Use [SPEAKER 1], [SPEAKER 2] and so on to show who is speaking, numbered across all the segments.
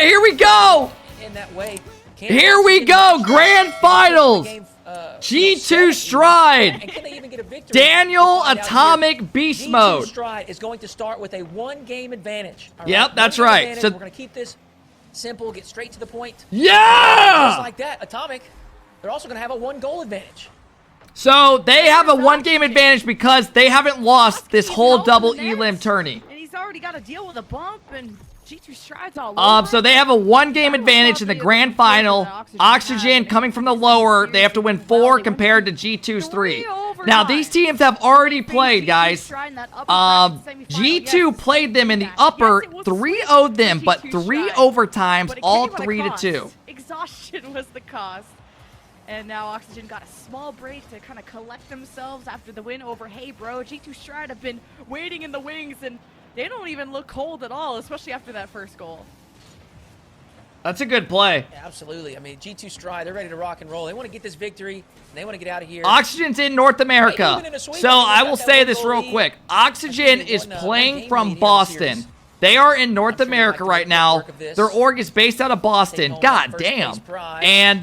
[SPEAKER 1] right, here we go.
[SPEAKER 2] In that way.
[SPEAKER 1] Here we go, grand finals. G2 Stride.
[SPEAKER 2] And can they even get a victory?
[SPEAKER 1] Daniel Atomic Beast Mode.
[SPEAKER 2] G2 Stride is going to start with a 1-game advantage.
[SPEAKER 1] Yep, that's right.
[SPEAKER 2] So we're going to keep this simple, get straight to the point.
[SPEAKER 1] Yeah!
[SPEAKER 2] Just like that, Atomic, they're also going to have a 1-goal advantage.
[SPEAKER 1] So they have a 1-game advantage because they haven't lost this whole double elim tourney.
[SPEAKER 3] And he's already got to deal with a bump, and G2 Stride's all over.
[SPEAKER 1] So they have a 1-game advantage in the grand final. Oxygen coming from the lower. They have to win 4 compared to G2's 3. Now, these teams have already played, guys. G2 played them in the upper, 3-0'd them, but 3 overtimes, all 3-2.
[SPEAKER 3] Exhaustion was the cost. And now Oxygen got a small break to kind of collect themselves after the win over Hey Bro. G2 Stride have been waiting in the wings, and they don't even look cold at all, especially after that first goal.
[SPEAKER 1] That's a good play.
[SPEAKER 2] Yeah, absolutely. I mean, G2 Stride, they're ready to rock and roll. They want to get this victory, and they want to get out of here.
[SPEAKER 1] Oxygen's in North America. So I will say this real quick. Oxygen is playing from Boston. They are in North America right now. Their org is based out of Boston. God damn. And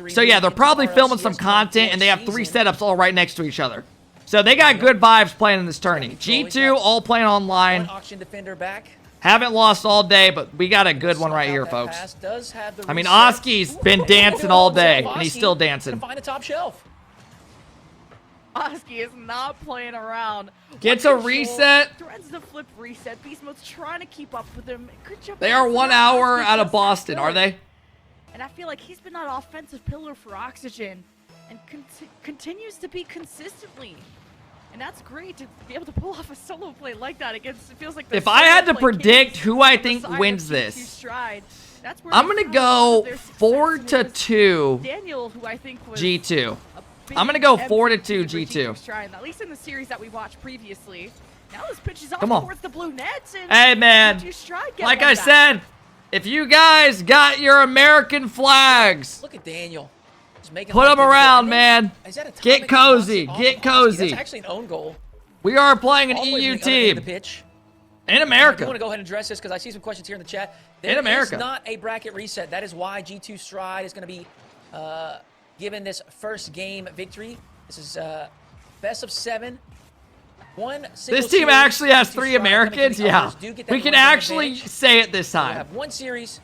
[SPEAKER 1] so yeah, they're probably filming some content, and they have 3 setups all right next to each other. So they got good vibes playing in this tourney. G2 all playing online. Haven't lost all day, but we got a good one right here, folks. I mean, Oski's been dancing all day, and he's still dancing.
[SPEAKER 2] Find a top shelf.
[SPEAKER 3] Oski is not playing around.
[SPEAKER 1] Gets a reset.
[SPEAKER 3] Threads the flip reset. Beast Mode's trying to keep up with him.
[SPEAKER 1] They are 1 hour out of Boston, are they?
[SPEAKER 3] And I feel like he's been that offensive pillar for Oxygen and continues to be consistently. And that's great to be able to pull off a solo play like that against, it feels like the
[SPEAKER 1] if I had to predict who I think wins this, I'm going to go 4-2
[SPEAKER 3] Daniel, who I think was
[SPEAKER 1] G2. I'm going to go 4-2 G2.
[SPEAKER 3] At least in the series that we watched previously. Now this pitch is off
[SPEAKER 1] Come on.
[SPEAKER 3] towards the blue nets. And
[SPEAKER 1] hey, man. Like I said, if you guys got your American flags,
[SPEAKER 2] look at Daniel.
[SPEAKER 1] Put them around, man. Get cozy. Get cozy.
[SPEAKER 2] That's actually an own goal.
[SPEAKER 1] We are playing an EU team. In America.
[SPEAKER 2] I want to go ahead and address this because I see some questions here in the chat.
[SPEAKER 1] In America.
[SPEAKER 2] There is not a bracket reset. That is why G2 Stride is going to be given this first game victory. This is best of 7.
[SPEAKER 1] This team actually has 3 Americans? Yeah. We can actually say it this time.
[SPEAKER 2] We have 1 series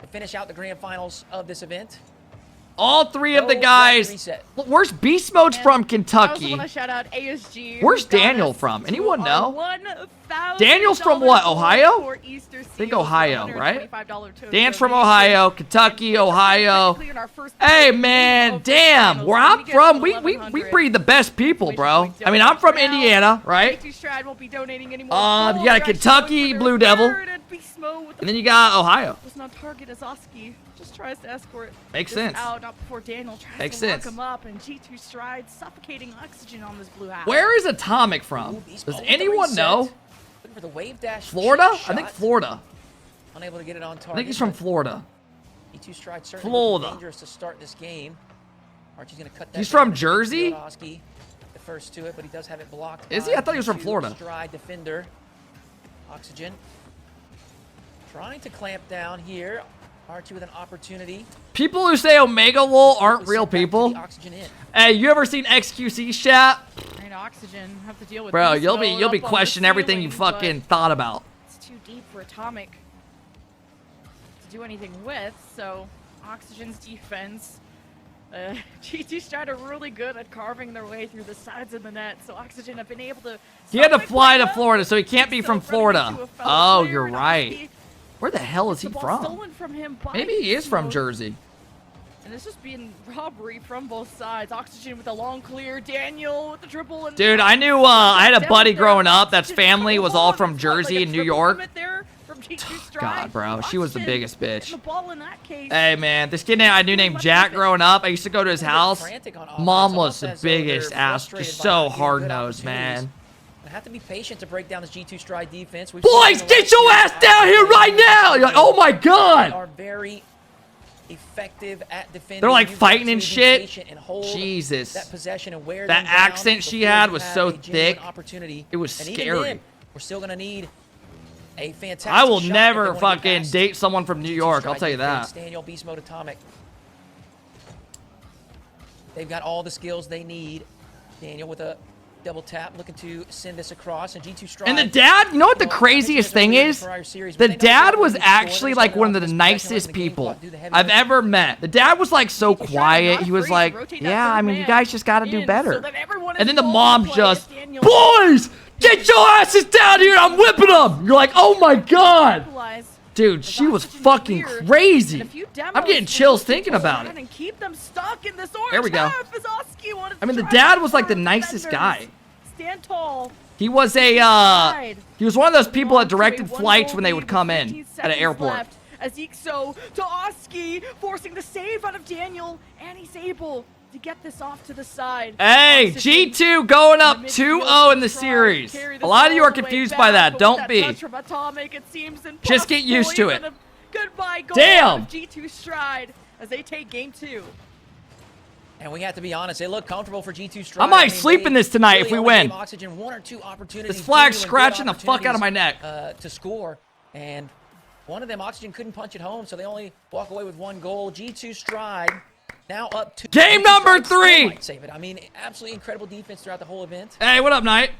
[SPEAKER 2] to finish out the grand finals of this event.
[SPEAKER 1] All 3 of the guys. Where's Beast Mode's from? Kentucky.
[SPEAKER 3] Shout out ASG.
[SPEAKER 1] Where's Daniel from? Anyone know? Daniel's from what? Ohio? I think Ohio, right? Dan's from Ohio, Kentucky, Ohio. Hey, man, damn. Where I'm from, we breed the best people, bro. I mean, I'm from Indiana, right? You got a Kentucky Blue Devil. And then you got Ohio.
[SPEAKER 3] Just tries to escort
[SPEAKER 1] Makes sense.
[SPEAKER 3] out, not before Daniel tries to lock him up, and G2 Stride suffocating Oxygen on this blue house.
[SPEAKER 1] Where is Atomic from? Does anyone know?
[SPEAKER 2] For the wave dash
[SPEAKER 1] Florida? I think Florida.
[SPEAKER 2] Unable to get it on target.
[SPEAKER 1] I think he's from Florida.
[SPEAKER 2] G2 Stride certainly dangerous to start this game. Archie's gonna cut that.
[SPEAKER 1] He's from Jersey?
[SPEAKER 2] The first to it, but he does have it blocked.
[SPEAKER 1] Is he? I thought he was from Florida.
[SPEAKER 2] Stride defender. Oxygen trying to clamp down here. Archie with an opportunity.
[SPEAKER 1] People who say Omega Lol aren't real people. Hey, you ever seen XQC chat?
[SPEAKER 3] Oxygen have to deal with.
[SPEAKER 1] Bro, you'll be questioning everything you fucking thought about.
[SPEAKER 3] It's too deep for Atomic to do anything with. So Oxygen's defense, G2 Stride are really good at carving their way through the sides of the net. So Oxygen have been able to.
[SPEAKER 1] He had to fly to Florida, so he can't be from Florida. Oh, you're right. Where the hell is he from? Maybe he is from Jersey.
[SPEAKER 3] And this is being robbery from both sides. Oxygen with a long clear. Daniel with the triple. And
[SPEAKER 1] dude, I knew I had a buddy growing up that's family was all from Jersey and New York. God, bro, she was the biggest bitch. Hey, man, this kid I knew named Jack growing up. I used to go to his house. Mom was the biggest ass, just so hard-nosed, man.
[SPEAKER 2] Have to be patient to break down this G2 Stride defense.
[SPEAKER 1] Boys, get your ass down here right now! You're like, oh my god!
[SPEAKER 2] They are very effective at defending.
[SPEAKER 1] They're like fighting and shit. Jesus.
[SPEAKER 2] That possession and wear
[SPEAKER 1] that accent she had was so thick. It was scary.
[SPEAKER 2] We're still gonna need A fantastic
[SPEAKER 1] I will
[SPEAKER 2] shot if
[SPEAKER 1] never
[SPEAKER 2] they wanna get
[SPEAKER 1] fucking
[SPEAKER 2] past
[SPEAKER 1] date someone from New
[SPEAKER 2] G2
[SPEAKER 1] York.
[SPEAKER 2] Stride
[SPEAKER 1] I'll tell you
[SPEAKER 2] defense.
[SPEAKER 1] that.
[SPEAKER 2] Daniel, beast mode, atomic. They've got all the skills they need. Daniel with a double tap, looking to send this across, and G2 Stride.
[SPEAKER 1] And the dad, you know what the craziest thing is? The dad was actually like one of the nicest people I've ever met. The dad was like so quiet. He was like, yeah, I mean, you guys just got to do better. And then the mom just, boys, get your asses down here. I'm whipping them. You're like, oh my God. Dude, she was fucking crazy. I'm getting chills thinking about it. There we go. I mean, the dad was like the nicest guy.
[SPEAKER 3] Stand tall.
[SPEAKER 1] He was a, he was one of those people that directed flights when they would come in at an airport.
[SPEAKER 3] As Ixo to Oski, forcing the save out of Daniel, and he's able to get this off to the side.
[SPEAKER 1] Hey, G2 going up 2-0 in the series. A lot of you are confused by that. Don't be. Just get used to it. Damn.
[SPEAKER 3] G2 Stride as they take game 2.
[SPEAKER 2] And we have to be honest, they look comfortable for G2 Stride.
[SPEAKER 1] I might sleep in this tonight if we win.
[SPEAKER 2] Oxygen one or two opportunities.
[SPEAKER 1] This flag's scratching the fuck out of my neck.
[SPEAKER 2] To score, and one of them, Oxygen, couldn't punch it home, so they only walk away with 1 goal. G2 Stride now up to
[SPEAKER 1] game number 3.
[SPEAKER 2] Might save it. I mean, absolutely incredible defense throughout the whole event.
[SPEAKER 1] Hey, what up, Knight?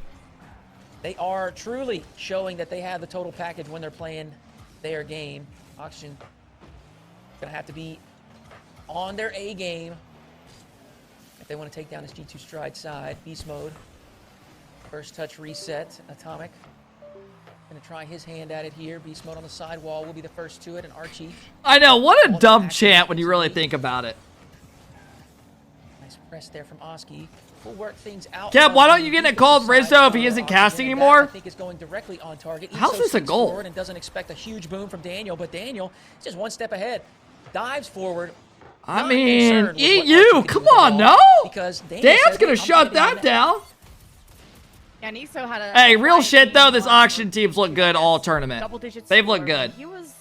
[SPEAKER 2] They are truly showing that they have the total package when they're playing their game. Oxygen gonna have to be on their A game if they want to take down this G2 Stride side. Beast mode. First touch reset. Atomic. Gonna try his hand at it here. Beast mode on the side wall will be the first to it. And Archie.
[SPEAKER 1] I know. What a dumb chant when you really think about it.
[SPEAKER 2] Nice press there from Oski. We'll work things out.
[SPEAKER 1] Kev, why don't you get it called Rizzo if he isn't casting anymore?
[SPEAKER 2] I think is going directly on target.
[SPEAKER 1] How's this a goal?
[SPEAKER 2] And doesn't expect a huge boom from Daniel, but Daniel is just one step ahead. Dives forward.
[SPEAKER 1] I mean, EU, come on, no? Dan's gonna shut that down.
[SPEAKER 3] And Ixo had a
[SPEAKER 1] hey, real shit though, this Oxygen team's look good all tournament. They've looked good.
[SPEAKER 3] He was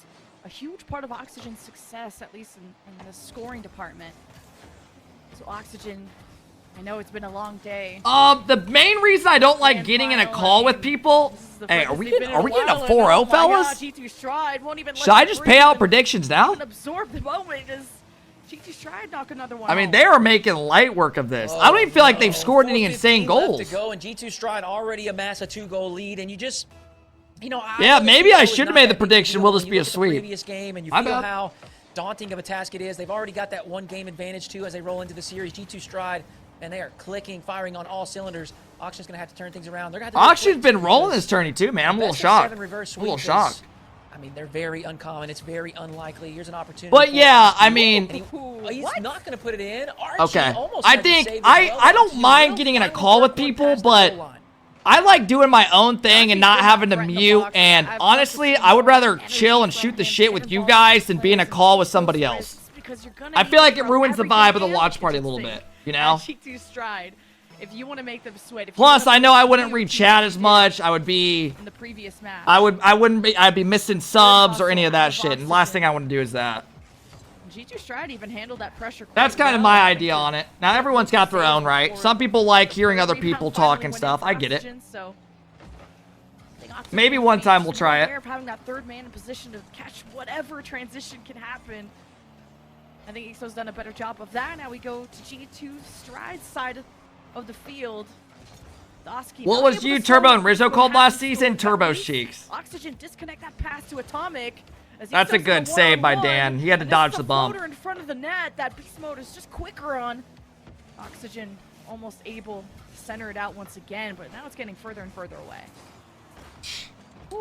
[SPEAKER 3] a huge part of Oxygen's success, at least in the scoring department. So Oxygen, I know it's been a long day.
[SPEAKER 1] The main reason I don't like getting in a call with people. Hey, are we getting a 4-0, fellas? Should I just pay out predictions now?
[SPEAKER 3] Absorb the moment as G2 Stride knock another one.
[SPEAKER 1] I mean, they are making light work of this. I don't even feel like they've scored any insane goals.
[SPEAKER 2] To go, and G2 Stride already amassed a 2-goal lead, and you just, you know,
[SPEAKER 1] yeah, maybe I should have made the prediction. Will this be a sweep?
[SPEAKER 2] Previous game, and you feel how daunting of a task it is. They've already got that 1-game advantage too as they roll into the series. G2 Stride, and they are clicking, firing on all cylinders. Auction's gonna have to turn things around. They're gonna have to.
[SPEAKER 1] Auction's been rolling this tourney too, man. I'm a little shocked. I'm a little shocked.
[SPEAKER 2] I mean, they're very uncommon. It's very unlikely. Here's an opportunity.
[SPEAKER 1] But yeah, I mean,
[SPEAKER 2] he's not going to put it in. Archie
[SPEAKER 1] okay. I think I don't mind getting in a call with people, but I like doing my own thing and not having to mute. And honestly, I would rather chill and shoot the shit with you guys than be in a call with somebody else. I feel like it ruins the vibe of the watch party a little bit, you know?
[SPEAKER 3] If you want to make them sweat.
[SPEAKER 1] Plus, I know I wouldn't read chat as much. I would be
[SPEAKER 3] in the previous match.
[SPEAKER 1] I'd be missing subs or any of that shit. And last thing I want to do is that.
[SPEAKER 3] G2 Stride even handled that pressure.
[SPEAKER 1] That's kind of my idea on it. Now everyone's got their own, right? Some people like hearing other people talk and stuff. I get it. Maybe one time we'll try it.
[SPEAKER 3] Having that third man in position to catch whatever transition can happen. I think Ixo's done a better job of that. Now we go to G2 Stride's side of the field.
[SPEAKER 1] What was you, Turbo, and Rizzo called last season? Turbo's cheeks.
[SPEAKER 3] Oxygen disconnect that pass to Atomic.
[SPEAKER 1] That's a good save by Dan. He had to dodge the bump.
[SPEAKER 3] In front of the net, that beast mode is just quicker on. Oxygen almost able to center it out once again, but now it's getting further and further away.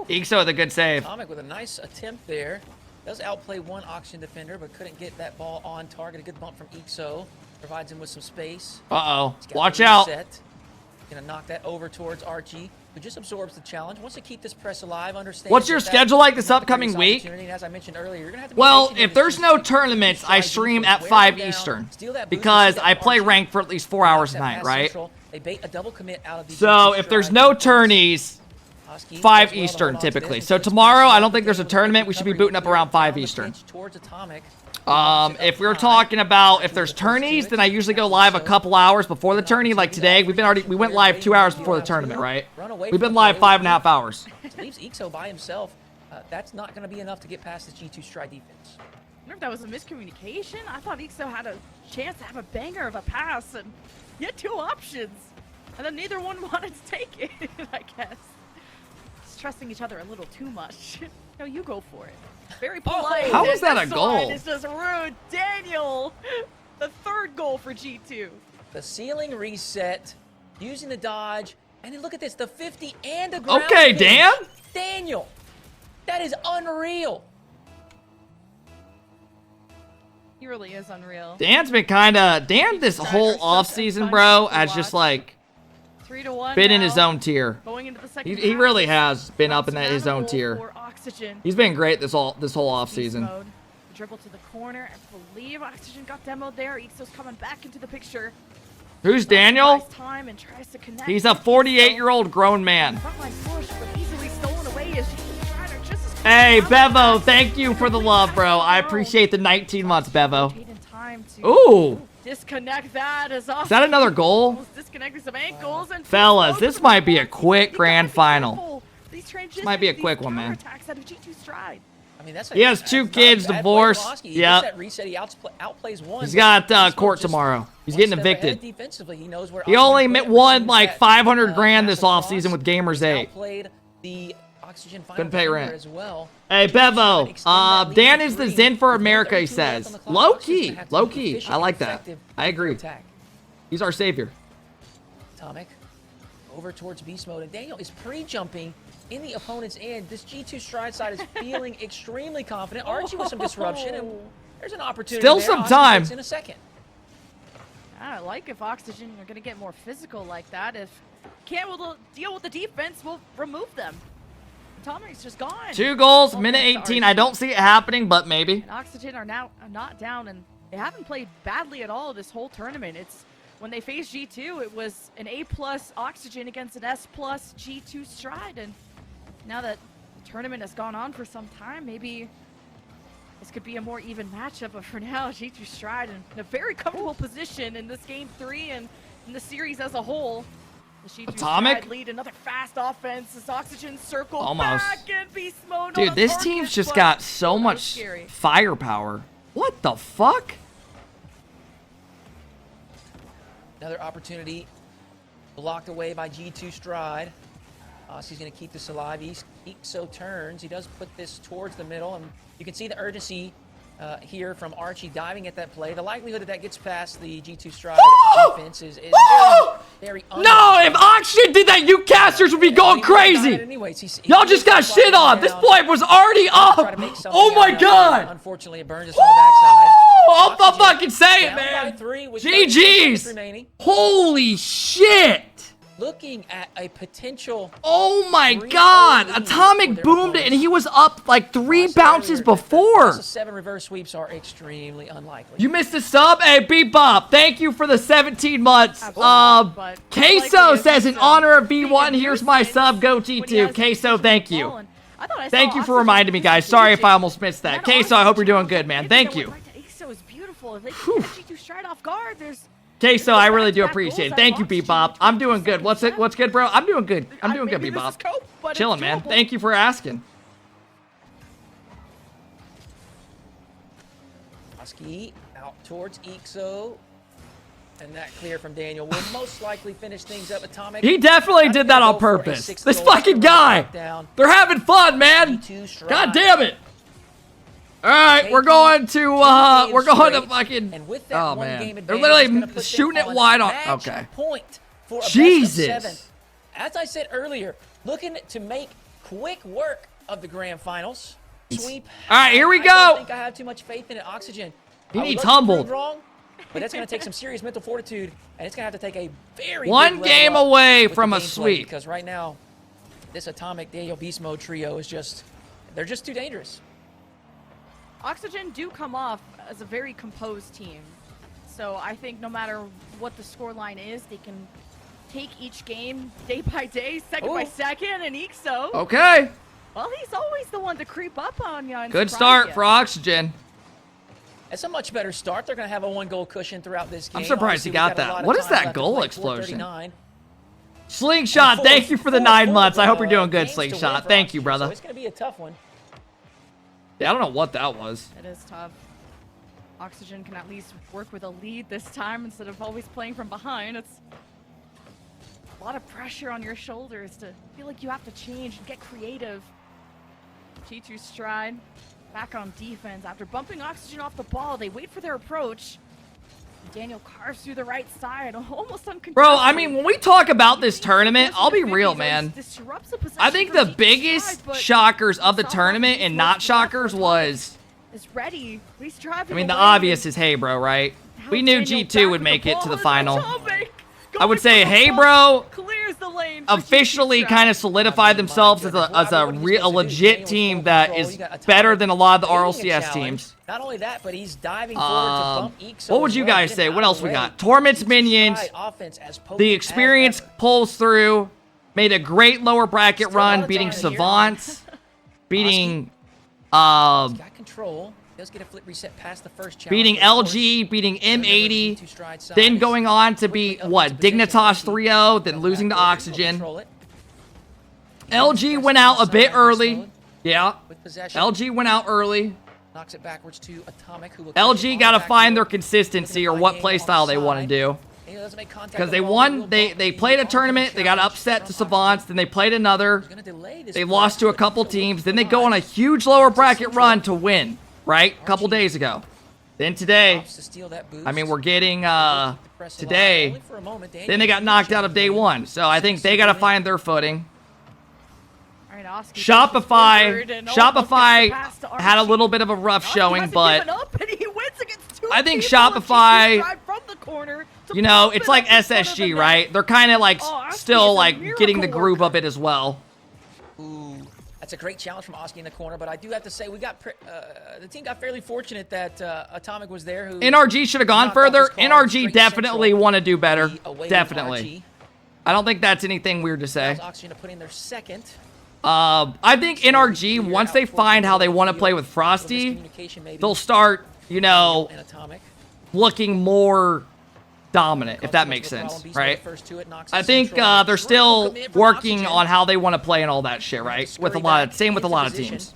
[SPEAKER 1] Ixo with a good save.
[SPEAKER 2] Atomic with a nice attempt there. Does outplay one Oxygen defender, but couldn't get that ball on target. A good bump from Ixo. Provides him with some space.
[SPEAKER 1] Uh-oh. Watch out.
[SPEAKER 2] Gonna knock that over towards Archie, who just absorbs the challenge. Wants to keep this press alive. Understand.
[SPEAKER 1] What's your schedule like this upcoming week?
[SPEAKER 2] As I mentioned earlier, you're gonna have to
[SPEAKER 1] well, if there's no tournaments, I stream at 5 Eastern. Because I play ranked for at least 4 hours a night, right?
[SPEAKER 2] They bait a double commit out of these.
[SPEAKER 1] So if there's no tourneys, 5 Eastern typically. So tomorrow, I don't think there's a tournament. We should be booting up around 5 Eastern. If we're talking about if there's tourneys, then I usually go live a couple hours before the tourney. Like today, we went live 2 hours before the tournament, right? We've been live 5.5 hours.
[SPEAKER 2] Leaves EXO by himself. That's not going to be enough to get past the G2 Stride defense.
[SPEAKER 3] I wonder if that was a miscommunication. I thought EXO had a chance to have a banger of a pass, and he had 2 options, and then neither one wanted to take it. I guess just trusting each other a little too much. No, you go for it. Very polite.
[SPEAKER 1] How is that a goal?
[SPEAKER 3] It's just rude. Daniel, the 3rd goal for G2.
[SPEAKER 2] The ceiling reset, using the dodge, and then look at this, the 50 and a ground
[SPEAKER 1] Okay,
[SPEAKER 2] pinch.
[SPEAKER 1] Dan.
[SPEAKER 2] Daniel, that is unreal.
[SPEAKER 3] He really is unreal.
[SPEAKER 1] Dan's been Dan this whole offseason, bro, has just like
[SPEAKER 3] 3-1
[SPEAKER 1] been in his own tier.
[SPEAKER 3] Going into the second
[SPEAKER 1] He
[SPEAKER 3] half.
[SPEAKER 1] really has been up in his own tier.
[SPEAKER 3] For Oxygen.
[SPEAKER 1] He's been great this whole
[SPEAKER 3] Beast
[SPEAKER 1] offseason.
[SPEAKER 3] mode. Dribble to the corner. I believe Oxygen got demoed there. EXO's coming back into the picture.
[SPEAKER 1] Who's Daniel?
[SPEAKER 3] Buys time and tries to connect.
[SPEAKER 1] He's a 48-year-old grown man.
[SPEAKER 3] Frontline push, but easily stolen away as G2 Strider just as
[SPEAKER 1] Hey, Bevo, thank you for the love, bro. I appreciate the 19 months, Bevo.
[SPEAKER 3] Taking time to
[SPEAKER 1] Ooh.
[SPEAKER 3] disconnect that as
[SPEAKER 1] Is that another goal?
[SPEAKER 3] almost disconnecting some ankles and
[SPEAKER 1] Fellas, this might be a quick grand final.
[SPEAKER 3] This
[SPEAKER 1] might be a quick one, man.
[SPEAKER 3] Out of G2 Stride.
[SPEAKER 2] I mean, that's
[SPEAKER 1] He has 2 kids, divorced.
[SPEAKER 2] Yeah.
[SPEAKER 1] Yep.
[SPEAKER 2] Reset, he outplays one.
[SPEAKER 1] He's got court tomorrow. He's getting evicted.
[SPEAKER 2] Defensively, he knows where
[SPEAKER 1] He only
[SPEAKER 2] Oxygen put
[SPEAKER 1] won
[SPEAKER 2] everything
[SPEAKER 1] like
[SPEAKER 2] at,
[SPEAKER 1] 500 grand this
[SPEAKER 2] massive
[SPEAKER 1] offseason
[SPEAKER 2] cross.
[SPEAKER 1] with Gamers 8.
[SPEAKER 2] Outplayed the Oxygen final
[SPEAKER 1] Couldn't pay
[SPEAKER 2] defender
[SPEAKER 1] rent.
[SPEAKER 2] as well.
[SPEAKER 1] Hey, Bevo,
[SPEAKER 2] Extend that lead
[SPEAKER 1] Dan
[SPEAKER 2] to
[SPEAKER 1] is the
[SPEAKER 2] 3.
[SPEAKER 1] Zen for
[SPEAKER 2] With
[SPEAKER 1] America, he
[SPEAKER 2] 1:32 left on
[SPEAKER 1] says.
[SPEAKER 2] the clock,
[SPEAKER 1] Low
[SPEAKER 2] Oxygen's
[SPEAKER 1] key,
[SPEAKER 2] gonna have to
[SPEAKER 1] low
[SPEAKER 2] be
[SPEAKER 1] key.
[SPEAKER 2] efficient
[SPEAKER 1] I
[SPEAKER 2] and
[SPEAKER 1] like that.
[SPEAKER 2] effective
[SPEAKER 1] I agree.
[SPEAKER 2] attack.
[SPEAKER 1] He's our savior.
[SPEAKER 2] Atomic over towards beast mode, and Daniel is pre-jumping in the opponent's end. This G2 Stride side is feeling extremely confident. Archie with some disruption, and there's an opportunity.
[SPEAKER 1] Still
[SPEAKER 2] there.
[SPEAKER 1] some
[SPEAKER 2] Oxygen
[SPEAKER 1] time.
[SPEAKER 2] gets in a second.
[SPEAKER 3] I like if Oxygen are going to get more physical like that. If can't deal with the defense, we'll remove them. Atomic's just gone.
[SPEAKER 1] 2 goals,
[SPEAKER 3] Well,
[SPEAKER 1] minute
[SPEAKER 3] thanks to
[SPEAKER 1] 18. I don't see it happening, but maybe.
[SPEAKER 3] And Oxygen are now not down, and they haven't played badly at all this whole tournament. It's when they faced G2, it was an A+ Oxygen against an S+ G2 Stride, and now that the tournament has gone on for some time, maybe this could be a more even matchup. But for now, G2 Stride in a very comfortable position in this game 3 and in the series as a whole. The G2
[SPEAKER 1] Atomic?
[SPEAKER 3] Stride lead, another fast offense as Oxygen circle
[SPEAKER 1] Almost.
[SPEAKER 3] back and beast mode.
[SPEAKER 1] Dude,
[SPEAKER 3] on
[SPEAKER 1] this
[SPEAKER 3] target,
[SPEAKER 1] team's just
[SPEAKER 3] but
[SPEAKER 1] got so
[SPEAKER 3] that was
[SPEAKER 1] much
[SPEAKER 3] scary.
[SPEAKER 1] firepower. What the fuck?
[SPEAKER 2] Another opportunity blocked away by G2 Stride. He's going to keep this alive. EXO turns. He does put this towards the middle, and you can see the urgency here from Archie diving at that play. The likelihood that that gets past the G2 Stride defense is very
[SPEAKER 1] No, if Oxygen did that, you casters would be going crazy. Y'all just got shit on. This boy was already up. Oh my god.
[SPEAKER 2] Unfortunately, it burns us on the backside.
[SPEAKER 1] I'll fucking say it,
[SPEAKER 2] Down by
[SPEAKER 1] man.
[SPEAKER 2] 3 with 30 seconds
[SPEAKER 1] GG's.
[SPEAKER 2] remaining.
[SPEAKER 1] Holy shit.
[SPEAKER 2] Looking at a potential.
[SPEAKER 1] Oh my
[SPEAKER 2] 3-0
[SPEAKER 1] god.
[SPEAKER 2] lead
[SPEAKER 1] Atomic
[SPEAKER 2] for their
[SPEAKER 1] boomed it, and he was up like 3
[SPEAKER 2] Said
[SPEAKER 1] bounces
[SPEAKER 2] earlier,
[SPEAKER 1] before.
[SPEAKER 2] the 7 reverse sweeps are extremely unlikely.
[SPEAKER 1] You missed a sub? Hey, Bebop, thank you for the 17 months.
[SPEAKER 3] Absolutely, but
[SPEAKER 1] Queso
[SPEAKER 3] likely if
[SPEAKER 1] says, in
[SPEAKER 3] he's,
[SPEAKER 1] honor of
[SPEAKER 3] being
[SPEAKER 1] B1, here's my
[SPEAKER 3] nuisance
[SPEAKER 1] sub, go
[SPEAKER 3] when he
[SPEAKER 1] G2.
[SPEAKER 3] has
[SPEAKER 1] Queso,
[SPEAKER 3] the
[SPEAKER 1] thank
[SPEAKER 3] ball,
[SPEAKER 1] you.
[SPEAKER 3] and I thought I
[SPEAKER 1] Thank
[SPEAKER 3] saw
[SPEAKER 1] you for
[SPEAKER 3] Oxygen
[SPEAKER 1] reminding me, guys.
[SPEAKER 3] just
[SPEAKER 1] Sorry if I
[SPEAKER 3] engaging.
[SPEAKER 1] almost missed that.
[SPEAKER 3] And then
[SPEAKER 1] Queso, I hope you're doing
[SPEAKER 3] Oxygen
[SPEAKER 1] good, man.
[SPEAKER 3] maybe
[SPEAKER 1] Thank
[SPEAKER 3] that
[SPEAKER 1] you.
[SPEAKER 3] went right to EXO is beautiful. If they can catch G2 Stride off guard, there's
[SPEAKER 1] Queso, I really do
[SPEAKER 3] back-to-back
[SPEAKER 1] appreciate it.
[SPEAKER 3] goals
[SPEAKER 1] Thank
[SPEAKER 3] out
[SPEAKER 1] you,
[SPEAKER 3] of Oxygen
[SPEAKER 1] Bebop.
[SPEAKER 3] in
[SPEAKER 1] I'm doing
[SPEAKER 3] 20
[SPEAKER 1] good. What's
[SPEAKER 3] seconds
[SPEAKER 1] What's good, bro? I'm doing good. I'm doing good,
[SPEAKER 3] maybe this is
[SPEAKER 1] Bebop.
[SPEAKER 3] cope, but it's
[SPEAKER 1] Chilling, man.
[SPEAKER 3] doable.
[SPEAKER 1] Thank you for asking.
[SPEAKER 2] Husky out towards EXO. And that clear from Daniel will most likely finish things up. Atomic.
[SPEAKER 1] He definitely did that on
[SPEAKER 2] Go for a
[SPEAKER 1] purpose.
[SPEAKER 2] 6
[SPEAKER 1] This
[SPEAKER 2] goal
[SPEAKER 1] fucking guy.
[SPEAKER 2] down.
[SPEAKER 1] They're having fun, man.
[SPEAKER 2] G2 Stride.
[SPEAKER 1] God damn it. All right, we're going to fucking.
[SPEAKER 2] And with that
[SPEAKER 1] Oh
[SPEAKER 2] one
[SPEAKER 1] man,
[SPEAKER 2] game
[SPEAKER 1] they're
[SPEAKER 2] advantage, it's gonna
[SPEAKER 1] literally
[SPEAKER 2] put them
[SPEAKER 1] shooting it
[SPEAKER 2] on
[SPEAKER 1] wide on.
[SPEAKER 2] match
[SPEAKER 1] Okay.
[SPEAKER 2] Point for a
[SPEAKER 1] Jesus.
[SPEAKER 2] best of 7. As I said earlier, looking to make quick work of the grand finals. Sweep.
[SPEAKER 1] All right, here we
[SPEAKER 2] I
[SPEAKER 1] go.
[SPEAKER 2] don't think I have too much faith in it. Oxygen.
[SPEAKER 1] He
[SPEAKER 2] I would
[SPEAKER 1] needs
[SPEAKER 2] love to prove
[SPEAKER 1] humbled.
[SPEAKER 2] Wrong, but that's going to take some serious mental fortitude, and it's going to have to take a very
[SPEAKER 1] One
[SPEAKER 2] big
[SPEAKER 1] game
[SPEAKER 2] level up
[SPEAKER 1] away
[SPEAKER 2] with the
[SPEAKER 1] from a
[SPEAKER 2] gameplay,
[SPEAKER 1] sweep.
[SPEAKER 2] Because right now, this Atomic Daniel Beast Mode trio is just—they're just too dangerous.
[SPEAKER 3] Oxygen do come off as a very composed team. So I think no matter what the scoreline is, they can take each game day by day, second by second, and EXO.
[SPEAKER 1] Okay.
[SPEAKER 3] Well, he's always the one to creep up on you.
[SPEAKER 1] Good start for Oxygen.
[SPEAKER 2] It's a much better start. They're going to have a 1-goal cushion throughout this game.
[SPEAKER 1] I'm surprised he got that. What is that goal explosion?
[SPEAKER 2] 4:39.
[SPEAKER 1] Slingshot, thank you for the 9 months. I hope you're doing good, Slingshot. Thank you, brother.
[SPEAKER 2] So it's going to be a tough one.
[SPEAKER 1] Yeah, I don't know what that was.
[SPEAKER 3] It is tough. Oxygen can at least work with a lead this time instead of always playing from behind. It's a lot of pressure on your shoulders to feel like you have to change and get creative. G2 Stride back on defense. After bumping Oxygen off the ball, they wait for their approach. Daniel carves through the right side, almost uncontested.
[SPEAKER 1] Bro, I mean, when we talk about this tournament, I'll be real, man. I think the biggest shockers of the tournament and not shockers was...
[SPEAKER 3] I
[SPEAKER 1] mean, the obvious is Hey Bro, right? We knew G2 would make it to the final. I would say Hey Bro officially kind of solidified themselves as a legit team that is better than a lot of the RLCS teams.
[SPEAKER 2] Not only that, but he's diving forward to bump EXO.
[SPEAKER 1] What would you guys say? What else we got? Torment's minions. The experience pulls through. Made a great lower bracket run, beating Savants, beating
[SPEAKER 2] got control. Does get a flip reset past the first challenge,
[SPEAKER 1] beating LG, beating M80, then going on to beat, what, Dignitas 3-0, then losing to Oxygen. LG went out a bit early. Yeah, LG went out early.
[SPEAKER 2] Knocks it backwards to Atomic, who will
[SPEAKER 1] LG got to find their consistency or what playstyle they want to do. Because they won, they played a tournament, they got upset to Savants, then they played another. They lost to a couple teams, then they go on a huge lower bracket run to win. Right? A couple days ago. Then today, I mean, we're getting, today, then they got knocked out of day one. So I think they got to find their footing. Shopify had a little bit of a rough showing, but I think Shopify, you know, it's like SSG, right? They're kind of like still like getting the groove of it as well.
[SPEAKER 2] That's a great challenge from Oski in the corner, but I do have to say we got the team got fairly fortunate that Atomic was there. Who
[SPEAKER 1] NRG should have gone further. NRG definitely want to do better. Definitely. I don't think that's anything weird to say.
[SPEAKER 2] Oxygen to put in their second.
[SPEAKER 1] I think NRG, once they find how they want to play with Frosty, they'll start, you know, looking more dominant, if that makes sense, right? I think they're still working on how they want to play and all that shit, right? With a lot of, same with a lot of teams.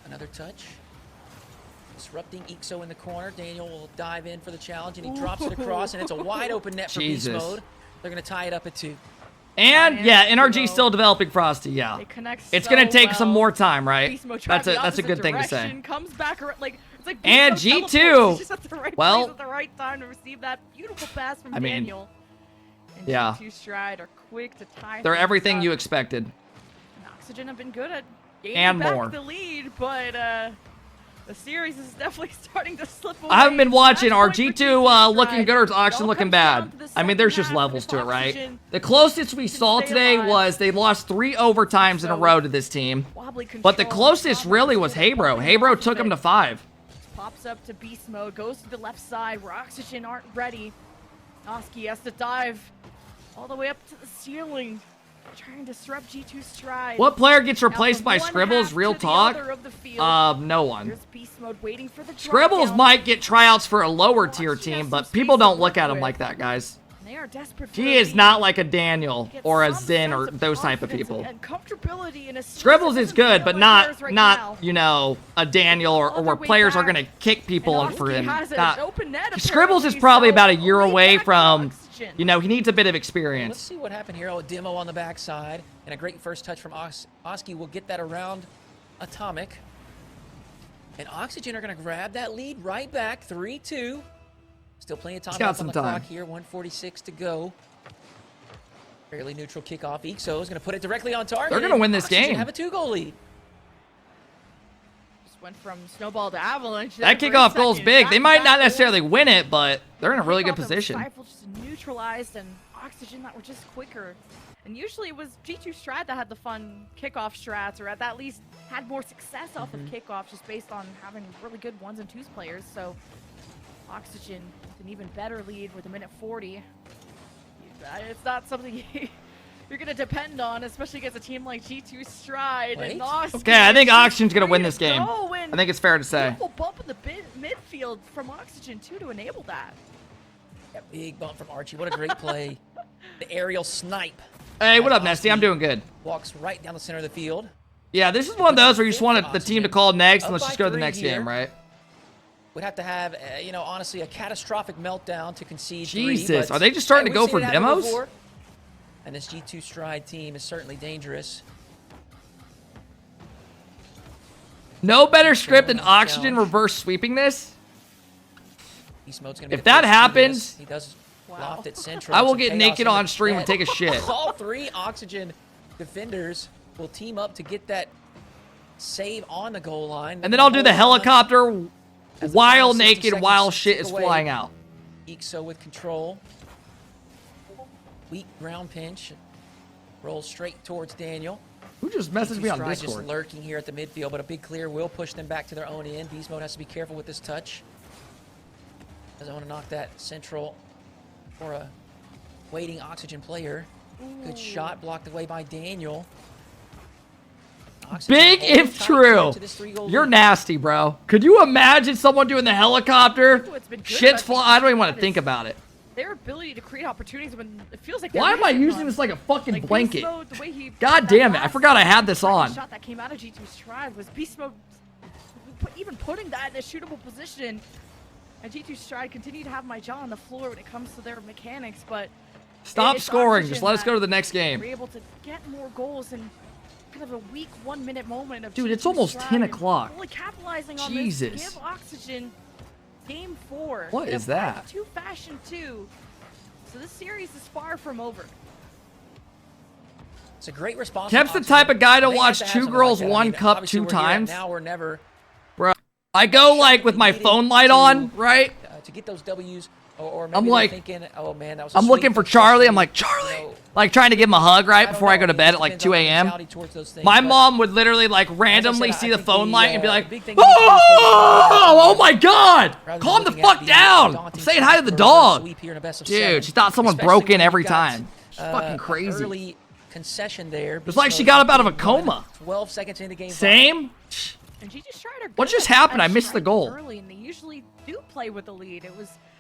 [SPEAKER 2] Another touch. Disrupting EXO in the corner. Daniel will dive in for the challenge, and he drops it across, and it's a wide open net for Beast Mode. They're going to tie it up at 2.
[SPEAKER 1] And yeah, NRG's still developing Frosty. Yeah, it's gonna take some more time, right? That's a good thing to say.
[SPEAKER 3] Comes back like it's like
[SPEAKER 1] and G2.
[SPEAKER 3] Just at the right
[SPEAKER 1] well,
[SPEAKER 3] place at the right time to receive that beautiful pass from
[SPEAKER 1] I mean,
[SPEAKER 3] Daniel. And
[SPEAKER 1] yeah,
[SPEAKER 3] G2 Stride are quick to tie.
[SPEAKER 1] They're everything you expected.
[SPEAKER 3] And Oxygen have been good at gaining
[SPEAKER 1] and
[SPEAKER 3] back
[SPEAKER 1] more.
[SPEAKER 3] The lead, but the series is definitely starting to slip away.
[SPEAKER 1] I haven't been watching. Are G2 looking good or is Oxygen looking bad? I mean, there's just levels to it, right? The closest we saw today was they lost 3 overtimes in a row to this team. But the closest really was Hey Bro. Hey Bro took them to 5.
[SPEAKER 3] Pops up to beast mode, goes to the left side where Oxygen aren't ready. Noski has to dive all the way up to the ceiling. Trying to disrupt G2 Stride.
[SPEAKER 1] What player gets replaced by Scribbles? Real talk? No one. Scribbles might get tryouts for a lower tier team, but people don't look at him like that, guys. He is not like a Daniel or a Zen or those type of people. Scribbles is good, but not you know, a Daniel or where players are gonna kick people for him. Scribbles is probably about a year away from. You know, he needs a bit of experience.
[SPEAKER 2] Let's see what happened here. Oh, a demo on the backside. And a great first touch from Oski will get that around Atomic. And Oxygen are going to grab that lead right back. 3-2. Still playing Atomic on the clock here. 1:46 to go. Fairly neutral kickoff. EXO is going to put it directly on target.
[SPEAKER 1] They're going to win this game.
[SPEAKER 2] Have a 2-goal lead.
[SPEAKER 3] Went from snowball to avalanche.
[SPEAKER 1] That kickoff goal is big. They might not necessarily win it, but they're in a really good position.
[SPEAKER 3] Rifle just neutralized and Oxygen that were just quicker. And usually it was G2 Strat that had the fun kickoff strats, or at least had more success off of kickoffs, just based on having really good 1s and 2s players. So Oxygen with an even better lead with a minute 40. It's not something you're going to depend on, especially against a team like G2 Stride. And
[SPEAKER 1] okay, I think Oxygen's going to win this game. I think it's fair to say.
[SPEAKER 3] Beautiful bump in the midfield from Oxygen, too, to enable that.
[SPEAKER 2] Yeah, big bump from Archie. What a great play. The aerial snipe.
[SPEAKER 1] Hey, what up, Nesty? I'm doing good.
[SPEAKER 2] Walks right down the center of the field.
[SPEAKER 1] Yeah, this is one of those where you just want the team to call next, and let's just go to the next game, right?
[SPEAKER 2] Would have to have, you know, honestly, a catastrophic meltdown to concede
[SPEAKER 1] Jesus,
[SPEAKER 2] 3,
[SPEAKER 1] are they just starting to go for demos?
[SPEAKER 2] And this G2 Stride team is certainly dangerous.
[SPEAKER 1] No better script than Oxygen reverse sweeping this. If that happens,
[SPEAKER 2] he does loft it central.
[SPEAKER 1] I will get naked on stream and take a shit.
[SPEAKER 2] All 3 Oxygen defenders will team up to get that save on the goal line.
[SPEAKER 1] And then I'll do the helicopter while naked, while shit is flying out.
[SPEAKER 2] EXO with control. Weak ground pinch. Rolls straight towards Daniel.
[SPEAKER 1] Who just messaged me on Discord?
[SPEAKER 2] Just lurking here at the midfield, but a big clear will push them back to their own end. Beast Mode has to be careful with this touch. Doesn't want to knock that central for a waiting Oxygen player. Good shot blocked away by Daniel. Oxygen
[SPEAKER 1] Big if true. You're nasty, bro. Could you imagine someone doing the helicopter? Shit's flying. I don't even want to think about it.
[SPEAKER 3] Their ability to create opportunities when it feels like
[SPEAKER 1] why am I using this like a fucking blanket? God damn it! I forgot I had this on.
[SPEAKER 3] The shot that came out of G2 Stride was Beast Mode, even putting that in a shootable position. And G2 Stride continue to have my jaw on the floor when it comes to their mechanics, but
[SPEAKER 1] stop scoring. Just let us go to the next game.
[SPEAKER 3] We're able to get more goals in kind of a weak 1-minute moment of
[SPEAKER 1] dude. It's almost 10 o'clock.
[SPEAKER 3] Really capitalizing on
[SPEAKER 1] Jesus.
[SPEAKER 3] this. Give Oxygen game 4.
[SPEAKER 1] What is that?
[SPEAKER 3] 2 fashion 2. So this series is far from over.
[SPEAKER 2] It's a great response.
[SPEAKER 1] Kep's the type of guy to watch 2 girls, 1 cup 2 times.
[SPEAKER 2] Now or never.
[SPEAKER 1] Bro, I go like with my phone light on, right?
[SPEAKER 2] To get those W's, or maybe
[SPEAKER 1] I'm like,
[SPEAKER 2] thinking, oh man, that was
[SPEAKER 1] I'm looking for Charlie. I'm like, Charlie, like trying to give him a hug right before I go to bed at like 2 a.m. My mom would literally like randomly see the phone light and be like, oh my God, calm the fuck down. I'm saying hi to the dog. Dude, she thought someone broke in every time. It's fucking crazy.
[SPEAKER 2] Early concession there.
[SPEAKER 1] It's like she got up out of a coma.
[SPEAKER 2] 12 seconds into game.
[SPEAKER 1] Same. What just happened? I missed the goal.
[SPEAKER 3] Early, and they usually do play with the lead.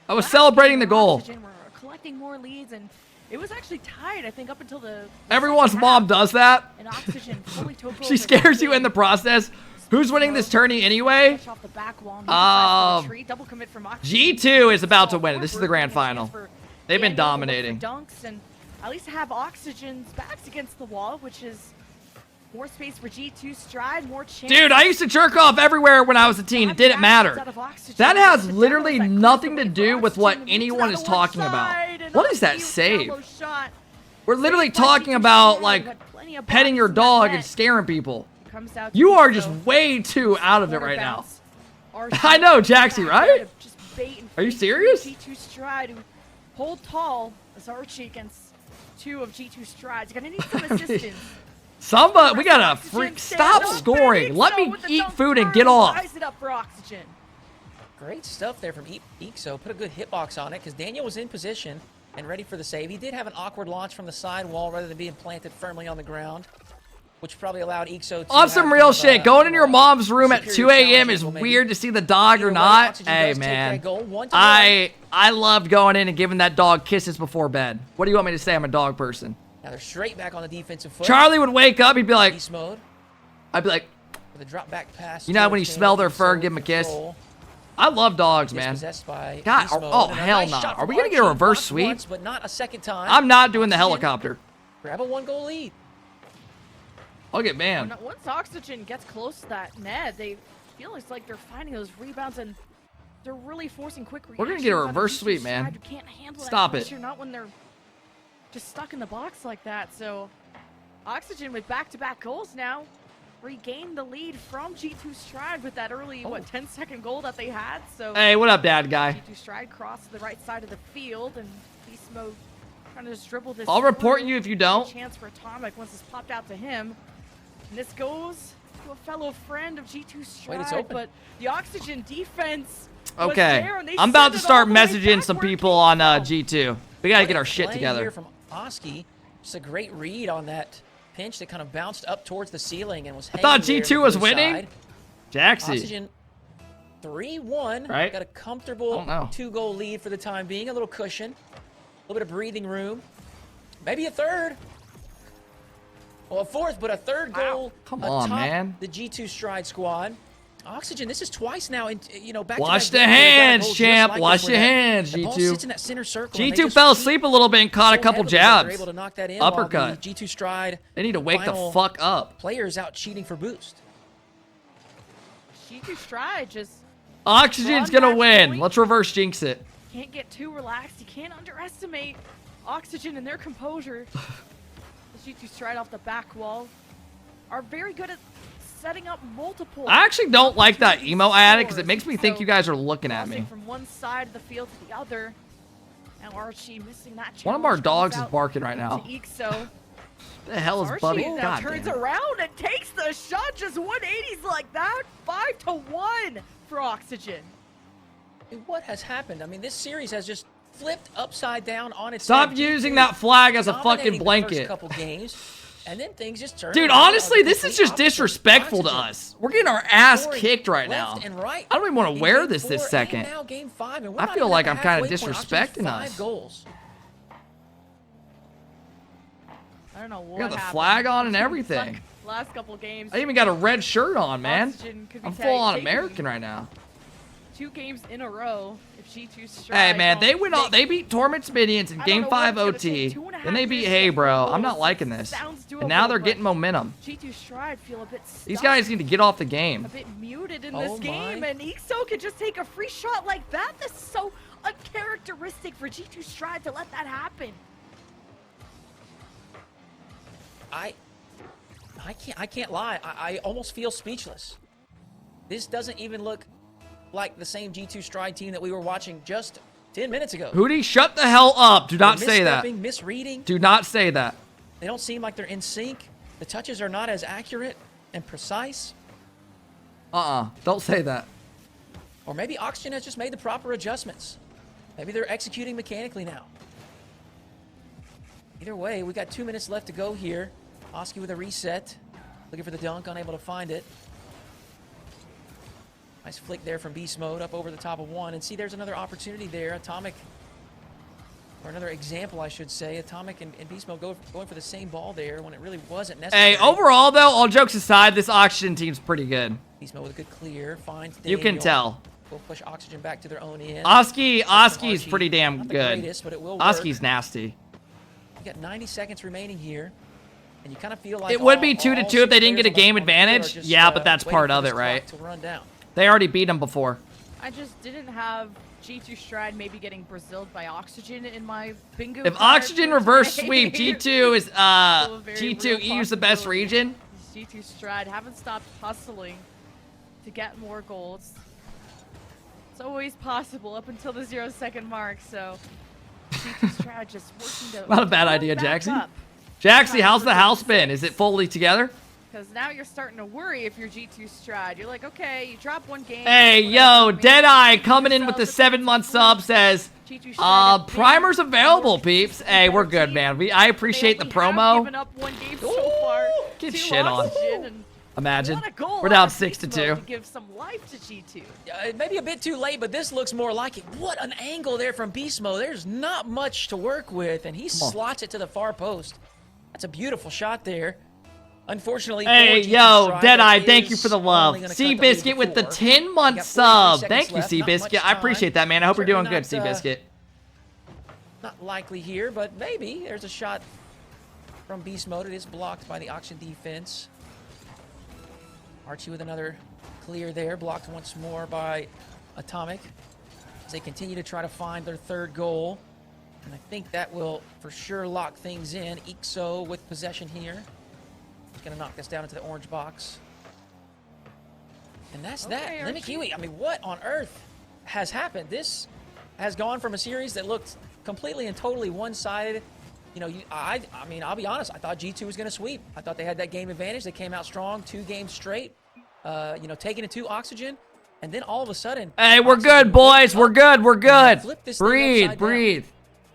[SPEAKER 1] I was celebrating the goal.
[SPEAKER 3] We're collecting more leads, and it was actually tied, I think, up until the
[SPEAKER 1] everyone's mom does that.
[SPEAKER 3] And Oxygen fully took
[SPEAKER 1] she scares you in the process. Who's winning this tourney anyway? G2 is about to win it. This is the grand final. They've been dominating.
[SPEAKER 3] Dunks, and at least have Oxygen's backs against the wall, which is more space for G2 Stride, more chance.
[SPEAKER 1] Dude, I used to jerk off everywhere when I was a teen. It didn't matter. That has literally nothing to do with what anyone is talking about. What is that save? We're literally talking about, like, petting your dog and scaring people. You are just way too out of it right now. I know, Jaxie, right? Are you serious?
[SPEAKER 3] G2 Stride, hold tall as Archie against 2 of G2 Strides. You're gonna need some assistance.
[SPEAKER 1] Somebody, we gotta stop scoring. Let me eat food and get off.
[SPEAKER 3] It up for Oxygen.
[SPEAKER 2] Great stuff there from EXO. Put a good hitbox on it because Daniel was in position and ready for the save. He did have an awkward launch from the side wall rather than being planted firmly on the ground, which probably allowed EXO to...
[SPEAKER 1] On some real shit, going in your mom's room at 2 a.m. is weird to see the dog or not. Hey, man. I loved going in and giving that dog kisses before bed. What do you want me to say? I'm a dog person.
[SPEAKER 2] Now they're straight back on the defensive foot.
[SPEAKER 1] Charlie would wake up, he'd be like...
[SPEAKER 2] Beast mode.
[SPEAKER 1] I'd be like...
[SPEAKER 2] With a drop back pass,
[SPEAKER 1] you know when you smell their fur, give them a kiss? I love dogs, man. God, oh, hell no. Are we going to get a reverse sweep?
[SPEAKER 2] But not a second time.
[SPEAKER 1] I'm not doing the helicopter.
[SPEAKER 2] Grab a 1-goal lead.
[SPEAKER 1] I'll get banned.
[SPEAKER 3] Once Oxygen gets close to that net, they feel like they're finding those rebounds and they're really forcing quick reactions.
[SPEAKER 1] We're going to get a reverse sweep, man. Stop it.
[SPEAKER 3] Not when they're just stuck in the box like that. So Oxygen with back-to-back goals now regained the lead from G2 Stride with that early 10-second goal that they had. So
[SPEAKER 1] hey, what up, dad guy?
[SPEAKER 3] G2 Stride crossed to the right side of the field, and Beast Mode trying to just dribble this.
[SPEAKER 1] I'll report you if you don't.
[SPEAKER 3] Chance for Atomic once it's popped out to him, and this goes to a fellow friend of G2 Stride.
[SPEAKER 2] Wait, it's open.
[SPEAKER 3] But the Oxygen defense
[SPEAKER 1] Okay,
[SPEAKER 3] there, and they
[SPEAKER 1] I'm about
[SPEAKER 3] sent
[SPEAKER 1] to
[SPEAKER 3] it
[SPEAKER 1] start
[SPEAKER 3] all the way
[SPEAKER 1] messaging
[SPEAKER 3] back
[SPEAKER 1] some
[SPEAKER 3] where it
[SPEAKER 1] people
[SPEAKER 3] came
[SPEAKER 1] on
[SPEAKER 3] from.
[SPEAKER 1] G2. We gotta get our shit
[SPEAKER 2] Play
[SPEAKER 1] together.
[SPEAKER 2] Here from Oski. Just a great read on that pinch that kind of bounced up towards the ceiling and was hanging
[SPEAKER 1] thought
[SPEAKER 2] there
[SPEAKER 1] G2
[SPEAKER 2] on the
[SPEAKER 1] was
[SPEAKER 2] blue
[SPEAKER 1] winning?
[SPEAKER 2] side.
[SPEAKER 1] Jaxie.
[SPEAKER 2] Oxygen 3-1.
[SPEAKER 1] Right?
[SPEAKER 2] Got a comfortable 2-goal lead for the time being. A little cushion. A little bit of breathing room. Maybe a third. Well, a fourth, but a third goal.
[SPEAKER 1] Come on,
[SPEAKER 2] atop
[SPEAKER 1] man.
[SPEAKER 2] the G2 Stride squad. Oxygen, this is twice now, and back
[SPEAKER 1] Wash
[SPEAKER 2] to
[SPEAKER 1] the
[SPEAKER 2] back game, they got a
[SPEAKER 1] hands,
[SPEAKER 2] goal just
[SPEAKER 1] champ.
[SPEAKER 2] like
[SPEAKER 1] Wash
[SPEAKER 2] this,
[SPEAKER 1] your
[SPEAKER 2] where
[SPEAKER 1] hands,
[SPEAKER 2] the ball
[SPEAKER 1] G2.
[SPEAKER 2] sits in that center circle, and they
[SPEAKER 1] G2
[SPEAKER 2] just
[SPEAKER 1] fell
[SPEAKER 2] keep
[SPEAKER 1] asleep a little bit and caught a
[SPEAKER 2] so
[SPEAKER 1] couple
[SPEAKER 2] heavily that they're
[SPEAKER 1] jabs.
[SPEAKER 2] able to knock that in while the
[SPEAKER 1] Uppercut.
[SPEAKER 2] G2 Stride
[SPEAKER 1] They need to wake the
[SPEAKER 2] final
[SPEAKER 1] fuck up.
[SPEAKER 2] players out cheating for boost.
[SPEAKER 3] G2 Stride just
[SPEAKER 1] Oxygen's
[SPEAKER 3] Run
[SPEAKER 1] gonna
[SPEAKER 3] match
[SPEAKER 1] win.
[SPEAKER 3] point.
[SPEAKER 1] Let's reverse jinx it.
[SPEAKER 3] can't get too relaxed. You can't underestimate Oxygen and their composure. The G2 Stride off the back wall are very good at setting up multiple.
[SPEAKER 1] I actually don't like that emo I added because it
[SPEAKER 3] scores.
[SPEAKER 1] makes me think
[SPEAKER 3] So,
[SPEAKER 1] you guys are looking at
[SPEAKER 3] crossing
[SPEAKER 1] me.
[SPEAKER 3] from one side of the field to the other. Now Archie missing that challenge.
[SPEAKER 1] One of our
[SPEAKER 3] comes
[SPEAKER 1] dogs is
[SPEAKER 3] out
[SPEAKER 1] barking right now.
[SPEAKER 3] to Ixo.
[SPEAKER 1] The hell is
[SPEAKER 3] Archie
[SPEAKER 1] Bubby?
[SPEAKER 3] now
[SPEAKER 1] God
[SPEAKER 3] turns
[SPEAKER 1] damn.
[SPEAKER 3] around and takes the shot, just 180s like that. 5-1 for Oxygen.
[SPEAKER 2] What has happened? I mean, this series has just flipped upside down on its
[SPEAKER 1] Stop
[SPEAKER 2] head.
[SPEAKER 1] using
[SPEAKER 2] G2
[SPEAKER 1] that flag as a
[SPEAKER 2] dominating
[SPEAKER 1] fucking
[SPEAKER 2] the
[SPEAKER 1] blanket.
[SPEAKER 2] First couple games, and then things just turn.
[SPEAKER 1] Dude,
[SPEAKER 2] around
[SPEAKER 1] honestly,
[SPEAKER 2] on the
[SPEAKER 1] this is
[SPEAKER 2] complete
[SPEAKER 1] just
[SPEAKER 2] opposite.
[SPEAKER 1] disrespectful to
[SPEAKER 2] Oxygen
[SPEAKER 1] us. We're getting our ass
[SPEAKER 2] scoring
[SPEAKER 1] kicked right now.
[SPEAKER 2] left and right
[SPEAKER 1] I don't even want
[SPEAKER 2] in
[SPEAKER 1] to wear
[SPEAKER 2] game
[SPEAKER 1] this
[SPEAKER 2] 4
[SPEAKER 1] second.
[SPEAKER 2] and now game 5, and we're
[SPEAKER 1] I
[SPEAKER 2] not
[SPEAKER 1] feel
[SPEAKER 2] even
[SPEAKER 1] like
[SPEAKER 2] at
[SPEAKER 1] I'm
[SPEAKER 2] the
[SPEAKER 1] kinda
[SPEAKER 2] halfway point. Oxygen's
[SPEAKER 1] disrespecting
[SPEAKER 2] 5
[SPEAKER 1] us.
[SPEAKER 2] goals.
[SPEAKER 3] I don't know what
[SPEAKER 1] got the
[SPEAKER 3] happened.
[SPEAKER 1] flag on and
[SPEAKER 3] Suck
[SPEAKER 1] everything.
[SPEAKER 3] Last couple games.
[SPEAKER 1] I even got a red shirt on, man.
[SPEAKER 3] Oxygen could be
[SPEAKER 1] I'm full on
[SPEAKER 3] taking
[SPEAKER 1] American right now.
[SPEAKER 3] 2 games in a row. If G2 Stride
[SPEAKER 1] Hey, man, they
[SPEAKER 3] don't
[SPEAKER 1] went all.
[SPEAKER 3] make-
[SPEAKER 1] They beat Torment's Minions in
[SPEAKER 3] I don't
[SPEAKER 1] Game
[SPEAKER 3] know
[SPEAKER 1] 5
[SPEAKER 3] what it's gonna
[SPEAKER 1] OT.
[SPEAKER 3] take. 2.5
[SPEAKER 1] Then they beat
[SPEAKER 3] minutes
[SPEAKER 1] Hey,
[SPEAKER 3] left
[SPEAKER 1] bro.
[SPEAKER 3] for
[SPEAKER 1] I'm not
[SPEAKER 3] goals.
[SPEAKER 1] liking this.
[SPEAKER 3] Sounds
[SPEAKER 1] And now
[SPEAKER 3] doable,
[SPEAKER 1] they're
[SPEAKER 3] but
[SPEAKER 1] getting momentum.
[SPEAKER 3] G2 Stride feel a bit
[SPEAKER 1] These
[SPEAKER 3] stuck,
[SPEAKER 1] guys need to get off the game.
[SPEAKER 3] a bit muted in
[SPEAKER 2] Oh
[SPEAKER 3] this game,
[SPEAKER 2] my.
[SPEAKER 3] and Ixo could just take a free shot like that. That's so uncharacteristic for G2 Stride to let that happen.
[SPEAKER 2] I can't lie. I almost feel speechless. This doesn't even look like the same G2 Stride team that we were watching just 10 minutes ago.
[SPEAKER 1] Hootie, shut the hell up. Do not
[SPEAKER 2] They're
[SPEAKER 1] say that.
[SPEAKER 2] misstepping, misreading.
[SPEAKER 1] Do not say that.
[SPEAKER 2] They don't seem like they're in sync. The touches are not as accurate and precise.
[SPEAKER 1] Don't say that.
[SPEAKER 2] Or maybe Oxygen has just made the proper adjustments. Maybe they're executing mechanically now. Either way, we got 2 minutes left to go here. Oski with a reset. Looking for the dunk, unable to find it. Nice flick there from Beast Mode up over the top of one. And see, there's another opportunity there. Atomic, or another example, I should say. Atomic and Beast Mode going for the same ball there when it really wasn't necessary.
[SPEAKER 1] Hey, overall, though, all jokes aside, this Oxygen team's pretty good.
[SPEAKER 2] Beast Mode with a good clear. Finds
[SPEAKER 1] You can
[SPEAKER 2] Daniel.
[SPEAKER 1] tell.
[SPEAKER 2] We'll push Oxygen back to their own end.
[SPEAKER 1] Oski's
[SPEAKER 2] Archie,
[SPEAKER 1] pretty damn
[SPEAKER 2] not the
[SPEAKER 1] good.
[SPEAKER 2] greatest, but it will work.
[SPEAKER 1] Oski's nasty.
[SPEAKER 2] We got 90 seconds remaining here. And you kind of feel like
[SPEAKER 1] It would be
[SPEAKER 2] all
[SPEAKER 1] 2-2 if
[SPEAKER 2] 6
[SPEAKER 1] they didn't get a
[SPEAKER 2] players
[SPEAKER 1] game
[SPEAKER 2] on the field are
[SPEAKER 1] advantage.
[SPEAKER 2] just,
[SPEAKER 1] Yeah, but that's
[SPEAKER 2] waiting
[SPEAKER 1] part
[SPEAKER 2] for
[SPEAKER 1] of
[SPEAKER 2] this
[SPEAKER 1] it, right?
[SPEAKER 2] clock to run down.
[SPEAKER 1] They already beat them before.
[SPEAKER 3] I just didn't have G2 Stride maybe getting Braziled by Oxygen in my bingo
[SPEAKER 1] If
[SPEAKER 3] card
[SPEAKER 1] Oxygen
[SPEAKER 3] for
[SPEAKER 1] reverse
[SPEAKER 3] today.
[SPEAKER 1] sweep, G2 is,
[SPEAKER 3] Still a very
[SPEAKER 1] G2
[SPEAKER 3] real
[SPEAKER 1] EU's the best
[SPEAKER 3] possibility.
[SPEAKER 1] region.
[SPEAKER 3] G2 Stride haven't stopped hustling to get more goals. It's always possible up until the 0-second mark, so G2 Stride just working to
[SPEAKER 1] Not a bad
[SPEAKER 3] build
[SPEAKER 1] idea,
[SPEAKER 3] back
[SPEAKER 1] Jackson.
[SPEAKER 3] up.
[SPEAKER 1] Jaxie, how's the house been? Is it fully together?
[SPEAKER 3] Because now you're starting to worry if you're G2 Stride. You're like, okay, you drop one game.
[SPEAKER 1] Hey,
[SPEAKER 3] whatever,
[SPEAKER 1] yo,
[SPEAKER 3] maybe
[SPEAKER 1] Deadeye
[SPEAKER 3] G2
[SPEAKER 1] coming in with the
[SPEAKER 3] yourself, if
[SPEAKER 1] 7-month
[SPEAKER 3] it's
[SPEAKER 1] sub
[SPEAKER 3] cool.
[SPEAKER 1] says,
[SPEAKER 3] G2 Stride have been
[SPEAKER 1] primer's available,
[SPEAKER 3] more
[SPEAKER 1] peeps.
[SPEAKER 3] consistent
[SPEAKER 1] Hey, we're
[SPEAKER 3] better
[SPEAKER 1] good, man.
[SPEAKER 3] team.
[SPEAKER 1] I appreciate the
[SPEAKER 3] They only have
[SPEAKER 1] promo.
[SPEAKER 3] given up one game so far
[SPEAKER 1] Get
[SPEAKER 3] to
[SPEAKER 1] shit on.
[SPEAKER 3] Oxygen, and
[SPEAKER 1] Imagine.
[SPEAKER 3] what a goal
[SPEAKER 1] We're down
[SPEAKER 3] out of Beast
[SPEAKER 1] 6-2.
[SPEAKER 3] Mode to give some life to G2.
[SPEAKER 2] Maybe a bit too late, but this looks more like it. What an angle there from Beast Mode. There's not much to work with, and he
[SPEAKER 1] on.
[SPEAKER 2] slots it to the far post. That's a beautiful shot there. Unfortunately,
[SPEAKER 1] Hey,
[SPEAKER 2] for G2
[SPEAKER 1] yo,
[SPEAKER 2] Stride,
[SPEAKER 1] Deadeye,
[SPEAKER 2] that
[SPEAKER 1] thank you
[SPEAKER 2] is
[SPEAKER 1] for the
[SPEAKER 2] only
[SPEAKER 1] love.
[SPEAKER 2] gonna cut
[SPEAKER 1] Seabiscuit
[SPEAKER 2] the lead to
[SPEAKER 1] with the
[SPEAKER 2] 4.
[SPEAKER 1] 10-month
[SPEAKER 2] We got 43
[SPEAKER 1] sub.
[SPEAKER 2] seconds
[SPEAKER 1] Thank you,
[SPEAKER 2] left, not much
[SPEAKER 1] Seabiscuit. I
[SPEAKER 2] time.
[SPEAKER 1] appreciate that, man. I hope you're doing
[SPEAKER 2] Certainly
[SPEAKER 1] good,
[SPEAKER 2] not,
[SPEAKER 1] Seabiscuit.
[SPEAKER 2] Not likely here, but maybe. There's a shot from Beast Mode. It is blocked by the Oxygen defense. Archie with another clear there, blocked once more by Atomic as they continue to try to find their third goal. And I think that will for sure lock things in. Ixo with possession here. He's going to knock this down into the orange box. And that's that.
[SPEAKER 3] Okay,
[SPEAKER 2] Lemmy
[SPEAKER 3] Archie.
[SPEAKER 2] Kiwi, I mean, what on earth has happened? This has gone from a series that looked completely and totally one-sided. You know, I mean, I'll be honest. I thought G2 was going to sweep. I thought they had that game advantage. They came out strong, 2 games straight. You know, taking it to Oxygen. And then all of a sudden,
[SPEAKER 1] hey, we're good, boys. We're good. We're good. Breathe, breathe.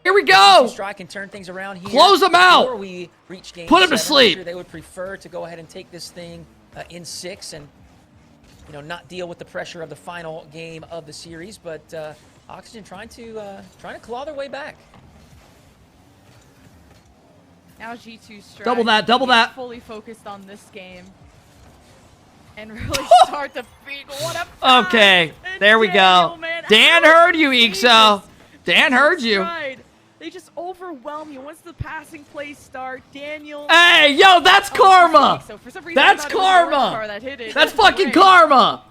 [SPEAKER 1] Here we go.
[SPEAKER 2] Strike and turn things around here.
[SPEAKER 1] Close them out.
[SPEAKER 2] We reach game
[SPEAKER 1] Put them to
[SPEAKER 2] 7.
[SPEAKER 1] sleep.
[SPEAKER 2] Sure they would prefer to go ahead and take this thing in 6 and not deal with the pressure of the final game of the series. But Oxygen trying to claw their way back.
[SPEAKER 3] Now G2 Strike.
[SPEAKER 1] Double that, double that.
[SPEAKER 3] Fully focused on this game. And really start to feed. What a pass.
[SPEAKER 1] Okay, there we go.
[SPEAKER 3] Man,
[SPEAKER 1] Dan heard you, Ixo. Dan heard you.
[SPEAKER 3] They just overwhelm you once the passing plays start. Daniel.
[SPEAKER 1] Hey, yo, that's karma.
[SPEAKER 3] So for some reason,
[SPEAKER 1] That's karma.
[SPEAKER 3] That hit it.
[SPEAKER 1] That's fucking karma.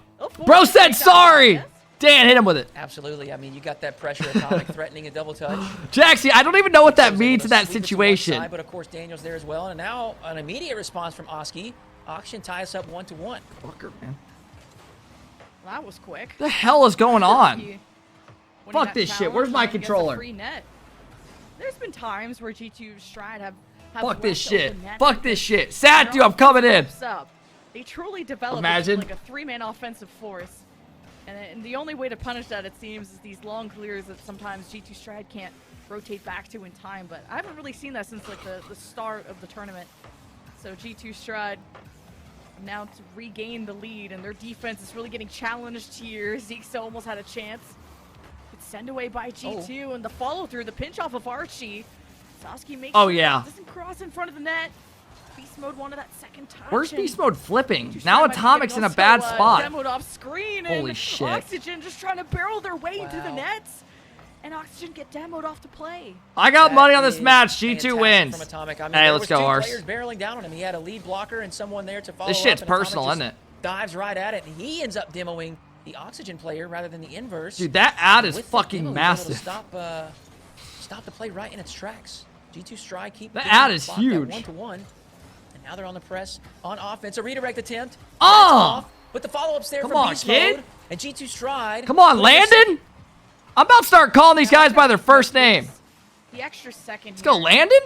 [SPEAKER 1] Bro said sorry. Dan, hit him with it.
[SPEAKER 2] Absolutely. I mean, you got that pressure, Atomic threatening a double touch.
[SPEAKER 1] Jaxie, I don't even know what that means in that situation.
[SPEAKER 2] Side, but of course, Daniel's there as well. And now an immediate response from Oski. Oxygen ties us up 1-1.
[SPEAKER 1] Fucker, man.
[SPEAKER 3] Well, that was quick.
[SPEAKER 1] The hell is going on?
[SPEAKER 3] Winning
[SPEAKER 1] Fuck
[SPEAKER 3] that
[SPEAKER 1] this shit.
[SPEAKER 3] challenge
[SPEAKER 1] Where's my
[SPEAKER 3] against a
[SPEAKER 1] controller?
[SPEAKER 3] free net. There's been times where G2 Stride have
[SPEAKER 1] Fuck this
[SPEAKER 3] left
[SPEAKER 1] shit.
[SPEAKER 3] open net
[SPEAKER 1] Fuck this
[SPEAKER 3] because
[SPEAKER 1] shit. Sad dude, I'm coming in.
[SPEAKER 3] up. They truly develop
[SPEAKER 1] Imagine.
[SPEAKER 3] like a 3-man offensive force. And the only way to punish that, it seems, is these long clears that sometimes G2 Stride can't rotate back to in time. But I haven't really seen that since like the start of the tournament. So G2 Stride now to regain the lead, and their defense is really getting challenged here. Ixo almost had a chance. It's sent away by G2, and the follow through, the pinch off of Archie. Sasuke makes
[SPEAKER 1] Oh, yeah.
[SPEAKER 3] doesn't cross in front of the net. Beast Mode wanted that second touch.
[SPEAKER 1] Where's
[SPEAKER 3] and
[SPEAKER 1] Beast Mode flipping?
[SPEAKER 3] G2
[SPEAKER 1] Now
[SPEAKER 3] Stride might be
[SPEAKER 1] Atomic's
[SPEAKER 3] getting
[SPEAKER 1] in a bad
[SPEAKER 3] also,
[SPEAKER 1] spot.
[SPEAKER 3] Demoed off screen,
[SPEAKER 1] Holy
[SPEAKER 3] and
[SPEAKER 1] shit.
[SPEAKER 3] Oxygen just trying to barrel their way through the nets. And Oxygen get demoed off to play.
[SPEAKER 1] I got money on this
[SPEAKER 2] That
[SPEAKER 1] match.
[SPEAKER 2] is
[SPEAKER 1] G2
[SPEAKER 2] fantastic
[SPEAKER 1] wins.
[SPEAKER 2] from Atomic. I mean,
[SPEAKER 1] Hey,
[SPEAKER 2] there
[SPEAKER 1] let's
[SPEAKER 2] was
[SPEAKER 1] go,
[SPEAKER 2] two
[SPEAKER 1] Ars.
[SPEAKER 2] players barreling down on him. He had a lead blocker and someone there to follow
[SPEAKER 1] This
[SPEAKER 2] up,
[SPEAKER 1] shit's
[SPEAKER 2] and Atomic
[SPEAKER 1] personal,
[SPEAKER 2] just
[SPEAKER 1] isn't it?
[SPEAKER 2] Dives right at it, and he ends up demoing the Oxygen player rather than the inverse.
[SPEAKER 1] Dude, that ad is
[SPEAKER 2] With the
[SPEAKER 1] fucking
[SPEAKER 2] demo, he was able
[SPEAKER 1] massive.
[SPEAKER 2] to stop the play right in its tracks. G2 Stride keep
[SPEAKER 1] That
[SPEAKER 2] getting
[SPEAKER 1] ad is
[SPEAKER 2] blocked at
[SPEAKER 1] huge.
[SPEAKER 2] 1-1. And now they're on the press on offense. A redirect attempt.
[SPEAKER 1] Oh!
[SPEAKER 2] That's off, but the follow-up's there
[SPEAKER 1] Come
[SPEAKER 2] from
[SPEAKER 1] on,
[SPEAKER 2] Beast
[SPEAKER 1] kid.
[SPEAKER 2] Mode. And G2 Stride.
[SPEAKER 1] Come on,
[SPEAKER 2] putting their
[SPEAKER 1] Landon. I'm about to start calling these guys by their first name.
[SPEAKER 3] The extra second.
[SPEAKER 1] Let's go, Landon.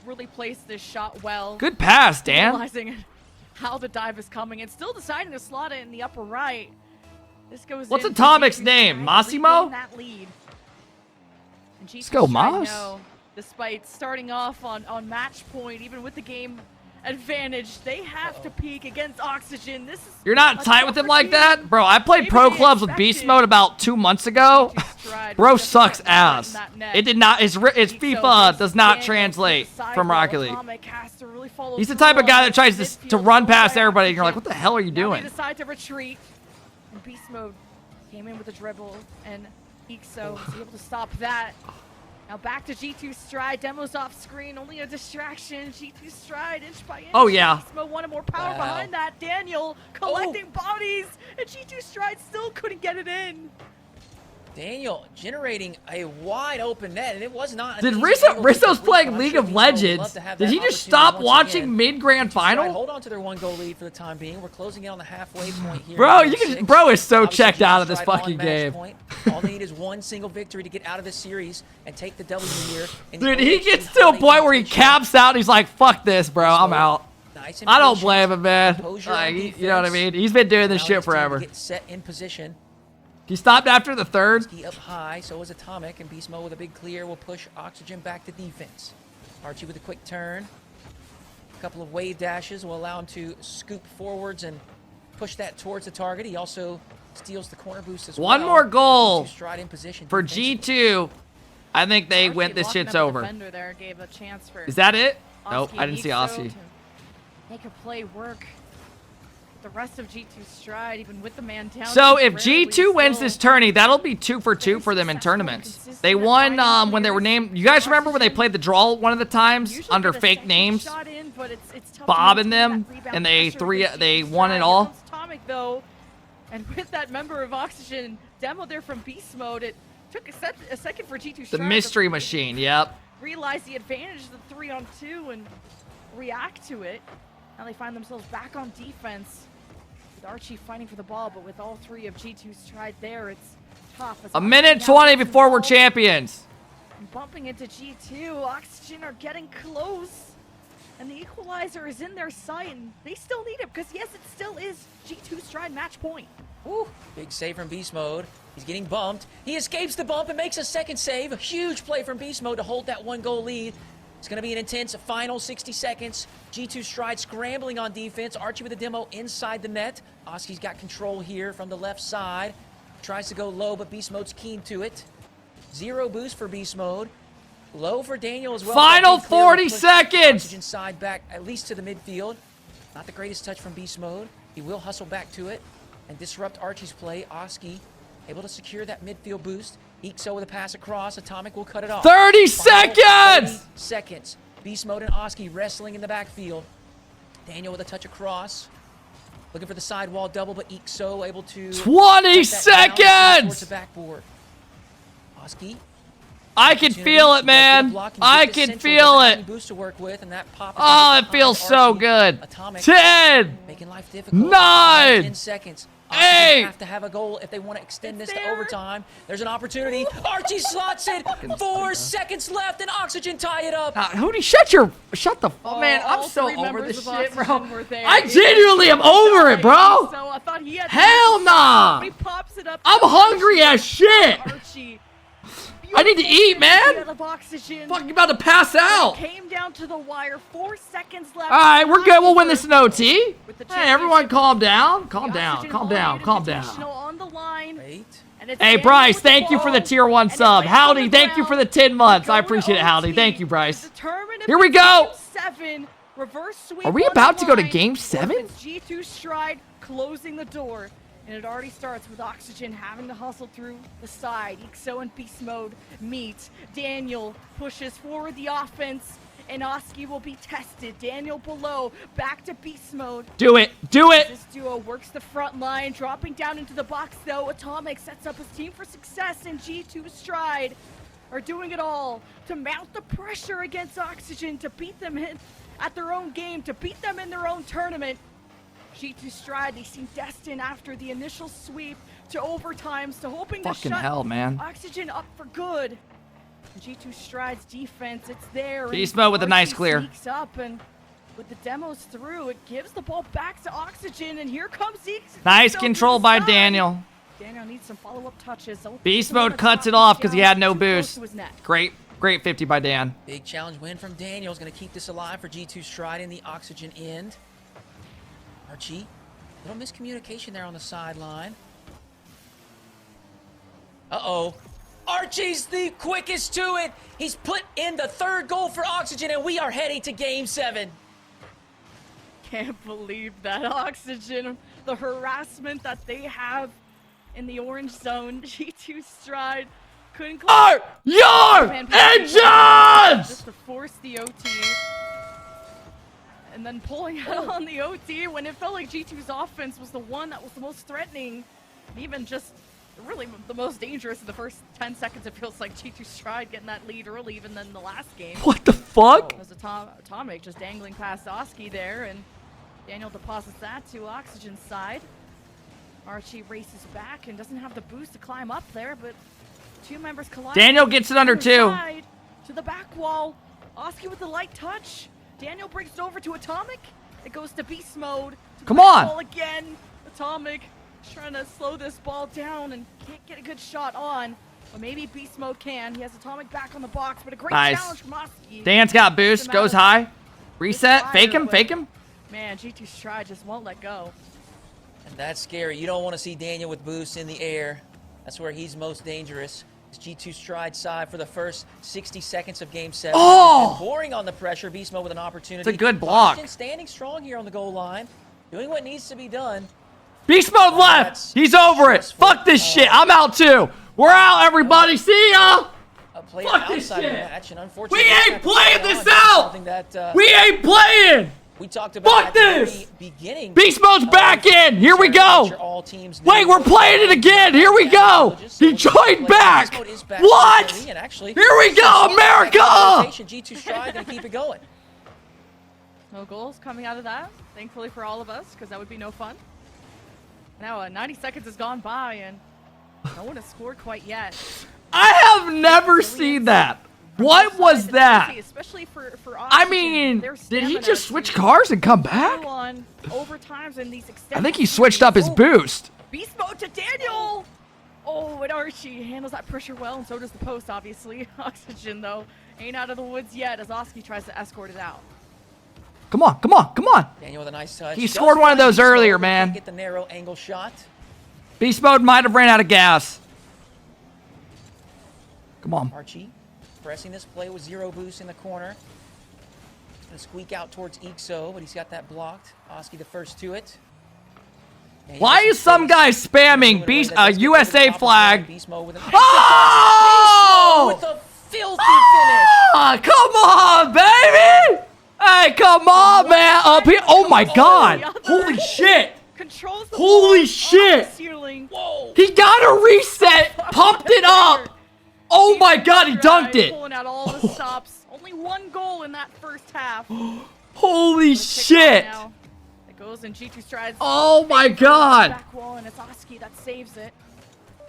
[SPEAKER 3] Really placed this shot well.
[SPEAKER 1] Good pass, Dan.
[SPEAKER 3] Realizing how the dive is coming and still deciding to slot it in the upper right. This goes
[SPEAKER 1] What's
[SPEAKER 3] in.
[SPEAKER 1] Atomic's
[SPEAKER 3] G2
[SPEAKER 1] name?
[SPEAKER 3] Stride
[SPEAKER 1] Massimo?
[SPEAKER 3] regain that lead. And G2
[SPEAKER 1] Let's go,
[SPEAKER 3] Stride
[SPEAKER 1] Mas.
[SPEAKER 3] know, despite starting off on match point, even with the game advantage, they have to peak against Oxygen. This is
[SPEAKER 1] You're not
[SPEAKER 3] a
[SPEAKER 1] tight with him
[SPEAKER 3] tougher
[SPEAKER 1] like
[SPEAKER 3] team.
[SPEAKER 1] that? Bro, I played
[SPEAKER 3] Maybe
[SPEAKER 1] pro
[SPEAKER 3] they
[SPEAKER 1] clubs with Beast
[SPEAKER 3] expected
[SPEAKER 1] Mode about 2 months ago.
[SPEAKER 3] G2 Stride
[SPEAKER 1] Bro
[SPEAKER 3] was
[SPEAKER 1] sucks
[SPEAKER 3] definitely right
[SPEAKER 1] ass.
[SPEAKER 3] in that net.
[SPEAKER 1] It did not, his FIFA does not translate from Rocket League. He's the type of guy that tries to run past everybody and you're like, what the hell are you
[SPEAKER 3] Now
[SPEAKER 1] doing?
[SPEAKER 3] they decide to retreat. And Beast Mode came in with a dribble, and Ixo was able to stop that. Now back to G2 Stride. Demos off screen, only a distraction. G2 Stride inch by inch.
[SPEAKER 1] Oh, yeah.
[SPEAKER 3] Beast Mode wanted more power
[SPEAKER 2] Wow.
[SPEAKER 3] behind that. Daniel collecting bodies, and G2 Stride still couldn't get it in.
[SPEAKER 2] Daniel generating a wide open net, and it was not.
[SPEAKER 1] Did Rizzo's playing League of Legends? Did he just stop watching mid-grand final?
[SPEAKER 2] Hold on to their 1-goal lead for the time being. We're closing in on the halfway point here.
[SPEAKER 1] Bro,
[SPEAKER 2] in
[SPEAKER 1] you
[SPEAKER 2] game
[SPEAKER 1] can,
[SPEAKER 2] six.
[SPEAKER 1] bro is so
[SPEAKER 2] Obviously,
[SPEAKER 1] checked out of this
[SPEAKER 2] Stride on
[SPEAKER 1] fucking
[SPEAKER 2] match
[SPEAKER 1] game.
[SPEAKER 2] point. All they need is one single victory to get out of this series and take the W here. in the
[SPEAKER 1] Dude, he
[SPEAKER 2] OHC
[SPEAKER 1] gets to a
[SPEAKER 2] holiday
[SPEAKER 1] point where he
[SPEAKER 2] competition.
[SPEAKER 1] caps out and he's like, fuck this, bro, I'm out.
[SPEAKER 2] Nice and
[SPEAKER 1] I don't
[SPEAKER 2] patient.
[SPEAKER 1] blame him, man.
[SPEAKER 2] Composure
[SPEAKER 1] Like,
[SPEAKER 2] on
[SPEAKER 1] you know what I
[SPEAKER 2] defense.
[SPEAKER 1] mean? He's been doing this
[SPEAKER 2] Now
[SPEAKER 1] shit
[SPEAKER 2] it's time to
[SPEAKER 1] forever.
[SPEAKER 2] Get set in position.
[SPEAKER 1] He stopped after the third.
[SPEAKER 2] Ski up high, so is Atomic, and Beast Mode with a big clear will push Oxygen back to defense. Archie with a quick turn. A couple of wave dashes will allow him to scoop forwards and push that towards the target. He also steals the corner boost as well.
[SPEAKER 1] One more goal
[SPEAKER 2] G2 Stride in position
[SPEAKER 1] for
[SPEAKER 2] defensively.
[SPEAKER 1] G2. I think they
[SPEAKER 3] Archie
[SPEAKER 1] went. This
[SPEAKER 3] locking
[SPEAKER 1] shit's
[SPEAKER 3] up the
[SPEAKER 1] over.
[SPEAKER 3] defender there gave a chance for
[SPEAKER 1] Is that it?
[SPEAKER 3] Oski
[SPEAKER 1] Nope, I didn't see
[SPEAKER 3] Ixo
[SPEAKER 1] Aussie.
[SPEAKER 3] to make a play work. The rest of G2 Stride, even with the man down.
[SPEAKER 1] So if
[SPEAKER 3] temporarily,
[SPEAKER 1] G2 wins
[SPEAKER 3] still
[SPEAKER 1] this tourney, that'll be 2 for 2 for them in tournaments. They won when they were named. You guys remember when they played the draw one of the times
[SPEAKER 3] usually
[SPEAKER 1] under
[SPEAKER 3] get a
[SPEAKER 1] fake
[SPEAKER 3] second
[SPEAKER 1] names?
[SPEAKER 3] shot in, but it's tough to
[SPEAKER 1] Bob and
[SPEAKER 3] maintain
[SPEAKER 1] them,
[SPEAKER 3] that rebound
[SPEAKER 1] and they
[SPEAKER 3] pressure with
[SPEAKER 1] they
[SPEAKER 3] G2
[SPEAKER 1] won it
[SPEAKER 3] Stride.
[SPEAKER 1] all.
[SPEAKER 3] Here comes Atomic, though, and with that member of Oxygen demo there from Beast Mode, it took a second for G2 Stride.
[SPEAKER 1] The
[SPEAKER 3] but
[SPEAKER 1] mystery machine. Yep.
[SPEAKER 3] realize the advantage of the 3-on-2 and react to it. Now they find themselves back on defense with Archie fighting for the ball, but with all three of G2 Stride there, it's tough. As
[SPEAKER 1] A
[SPEAKER 3] Oxygen
[SPEAKER 1] minute
[SPEAKER 3] now
[SPEAKER 1] 20
[SPEAKER 3] gets
[SPEAKER 1] before we're
[SPEAKER 3] involved
[SPEAKER 1] champions.
[SPEAKER 3] and bumping into G2. Oxygen are getting close, and the equalizer is in their sight, and they still need it because yes, it still is G2 Stride match point.
[SPEAKER 2] Woo, big save from Beast Mode. He's getting bumped. He escapes the bump and makes a second save. A huge play from Beast Mode to hold that 1-goal lead. It's going to be an intense final 60 seconds. G2 Stride scrambling on defense. Archie with a demo inside the net. Oski's got control here from the left side. Tries to go low, but Beast Mode's keen to it. 0 boost for Beast Mode. Low for Daniel as well.
[SPEAKER 1] Final 40 seconds!
[SPEAKER 2] Oxygen side back at least to the midfield. Not the greatest touch from Beast Mode. He will hustle back to it and disrupt Archie's play. Oski able to secure that midfield boost. Ixo with a pass across. Atomic will cut it off.
[SPEAKER 1] 30 seconds!
[SPEAKER 2] 30 seconds. Beast Mode and Oski wrestling in the backfield. Daniel with a touch across. Looking for the sidewall double, but Ixo able to...
[SPEAKER 1] 20 seconds!
[SPEAKER 2] Towards the backboard. Oski.
[SPEAKER 1] I can feel it, man. I can feel it.
[SPEAKER 2] Boost to work with, and that pop
[SPEAKER 1] Oh, it feels so good.
[SPEAKER 2] Atomic
[SPEAKER 1] 10,
[SPEAKER 2] making life difficult.
[SPEAKER 1] 9,
[SPEAKER 2] 10 seconds.
[SPEAKER 1] 8.
[SPEAKER 2] Have to have a goal if they want to extend this to overtime. There's an opportunity. Archie slots it. 4 seconds left, and Oxygen tie it up.
[SPEAKER 1] Hootie, shut the. Oh man, I'm
[SPEAKER 3] all
[SPEAKER 1] so
[SPEAKER 3] three
[SPEAKER 1] over
[SPEAKER 3] members
[SPEAKER 1] this
[SPEAKER 3] of
[SPEAKER 1] shit, bro.
[SPEAKER 3] Oxygen were there.
[SPEAKER 1] I genuinely am over it, bro.
[SPEAKER 3] So I thought he had
[SPEAKER 1] Hell nah.
[SPEAKER 3] He pops it up.
[SPEAKER 1] I'm hungry as shit.
[SPEAKER 3] Archie.
[SPEAKER 1] I need to eat, man.
[SPEAKER 3] Of Oxygen.
[SPEAKER 1] Fucking about to pass out.
[SPEAKER 3] Came down to the wire. 4 seconds left.
[SPEAKER 1] All right, we're good. We'll win this in OT.
[SPEAKER 3] With the
[SPEAKER 1] Hey, everyone, calm down. Calm
[SPEAKER 3] The
[SPEAKER 1] down.
[SPEAKER 3] Oxygen
[SPEAKER 1] Calm
[SPEAKER 3] Hall
[SPEAKER 1] down.
[SPEAKER 3] United
[SPEAKER 1] Calm down.
[SPEAKER 3] Invitational on the line.
[SPEAKER 2] Wait.
[SPEAKER 3] And it's
[SPEAKER 1] Hey,
[SPEAKER 3] Daniel
[SPEAKER 1] Bryce,
[SPEAKER 3] with the
[SPEAKER 1] thank you for the
[SPEAKER 3] ball,
[SPEAKER 1] tier 1
[SPEAKER 3] and
[SPEAKER 1] sub.
[SPEAKER 3] it's right on
[SPEAKER 1] Howdy,
[SPEAKER 3] the
[SPEAKER 1] thank you for the
[SPEAKER 3] ground.
[SPEAKER 1] 10 months. I
[SPEAKER 3] Going
[SPEAKER 1] appreciate it, Howdy.
[SPEAKER 3] OT.
[SPEAKER 1] Thank you, Bryce.
[SPEAKER 3] Determined if
[SPEAKER 1] Here we
[SPEAKER 3] it's
[SPEAKER 1] go.
[SPEAKER 3] Game 7. Reverse sweep
[SPEAKER 1] Are we
[SPEAKER 3] on
[SPEAKER 1] about
[SPEAKER 3] the
[SPEAKER 1] to go to
[SPEAKER 3] line,
[SPEAKER 1] Game
[SPEAKER 3] or if
[SPEAKER 1] 7?
[SPEAKER 3] it's G2 Stride closing the door. And it already starts with Oxygen having to hustle through the side. Ixo and Beast Mode meet. Daniel pushes forward the offense, and Oski will be tested. Daniel below, back to Beast Mode.
[SPEAKER 1] Do it. Do it.
[SPEAKER 3] This duo works the front line, dropping down into the box though. Atomic sets up his team for success, and G2 Stride are doing it all to mount the pressure against Oxygen, to beat them at their own game, to beat them in their own tournament. G2 Stride, they seem destined after the initial sweep to overtimes, to hoping to
[SPEAKER 1] Fucking
[SPEAKER 3] shut
[SPEAKER 1] hell, man.
[SPEAKER 3] Oxygen up for good. G2 Stride's defense, it's there.
[SPEAKER 1] Beast
[SPEAKER 3] and
[SPEAKER 1] Mode with a nice
[SPEAKER 3] Archie
[SPEAKER 1] clear.
[SPEAKER 3] sneaks up, and with the demos through, it gives the ball back to Oxygen, and here comes Zeke.
[SPEAKER 1] Nice control by Daniel.
[SPEAKER 3] Daniel needs some follow-up touches.
[SPEAKER 1] Beast Mode cuts it off because he had no boost. Great 50 by Dan.
[SPEAKER 2] Big challenge win from Daniel is going to keep this alive for G2 Stride in the Oxygen end. Archie, little miscommunication there on the sideline. Uh-oh. Archie's the quickest to it. He's put in the 3rd goal for Oxygen, and we are heading to Game 7.
[SPEAKER 3] Can't believe that. Oxygen, the harassment that they have in the orange zone. G2 Stride couldn't
[SPEAKER 1] Are your engines!
[SPEAKER 3] just to force the OT. And then pulling out on the OT when it felt like G2's offense was the one that was the most threatening. And even just really the most dangerous in the first 10 seconds. It feels like G2 Stride getting that lead early, even than the last game.
[SPEAKER 1] What the fuck?
[SPEAKER 3] There's Atomic just dangling past Oski there, and Daniel deposits that to Oxygen's side. Archie races back and doesn't have the boost to climb up there, but 2 members collide.
[SPEAKER 1] Daniel gets it under 2.
[SPEAKER 3] To the back wall. Oski with the light touch. Daniel brings it over to Atomic. It goes to Beast Mode.
[SPEAKER 1] Come on.
[SPEAKER 3] Ball again. Atomic trying to slow this ball down and can't get a good shot on. But maybe Beast Mode can. He has Atomic back on the box, but a great challenge from Oski.
[SPEAKER 1] Dan's got boost. Goes high. Reset. Fake him. Fake him.
[SPEAKER 3] Man, G2 Stride just won't let go.
[SPEAKER 2] And that's scary. You don't want to see Daniel with boosts in the air. That's where he's most dangerous. It's G2 Stride side for the first 60 seconds of Game 7.
[SPEAKER 1] Oh!
[SPEAKER 2] And pouring on the pressure. Beast Mode with an opportunity.
[SPEAKER 1] It's a good block.
[SPEAKER 2] Oxygen standing strong here on the goal line. Doing what needs to be done.
[SPEAKER 1] Beast Mode left. He's over it. Fuck this shit. I'm out too. We're out, everybody. See ya. Fuck this shit.
[SPEAKER 2] Match, and unfortunately,
[SPEAKER 1] We ain't playing this out. We ain't playing.
[SPEAKER 2] We talked about
[SPEAKER 1] Fuck this!
[SPEAKER 2] Beginning.
[SPEAKER 1] Beast Mode's back in! Here we go! Wait, we're playing it again! Here we go! He joined back! What? Here we go, America!
[SPEAKER 2] G2 Stride gonna keep it going.
[SPEAKER 3] No goals coming out of that, thankfully for all of us, because that would be no fun. Now 90 seconds has gone by, and no one has scored quite yet.
[SPEAKER 1] I have never seen that. What was that?
[SPEAKER 3] Especially for
[SPEAKER 1] I mean, did he just switch cars and come back?
[SPEAKER 3] On overtimes in these
[SPEAKER 1] I think he switched up his boost.
[SPEAKER 3] Beast mode to Daniel. Oh, and Archie handles that pressure well, and so does the post, obviously. Oxygen, though, ain't out of the woods yet as Oski tries to escort it out.
[SPEAKER 1] Come on, come on, come on.
[SPEAKER 2] Daniel with a nice touch.
[SPEAKER 1] He scored one of those earlier, man.
[SPEAKER 2] Get the narrow angle shot.
[SPEAKER 1] Beast mode might have ran out of gas. Come on.
[SPEAKER 2] Archie pressing this play with 0 boost in the corner. He's going to squeak out towards Ixo, but he's got that blocked. Oski the first to it.
[SPEAKER 1] Why is some guy spamming Beast USA flag?
[SPEAKER 2] Oh! With a filthy finish.
[SPEAKER 1] Ah, come on, baby! Hey, come on, man! Up here! Oh my God! Holy shit! Holy shit!
[SPEAKER 2] Whoa!
[SPEAKER 1] He got a reset, pumped it up. Oh my God, he dunked it!
[SPEAKER 3] Pulling out all the stops. Only 1 goal in that first half.
[SPEAKER 1] Holy shit!
[SPEAKER 3] Goes in G2 strides.
[SPEAKER 1] Oh my God!
[SPEAKER 3] Back wall, and it's Oski that saves it.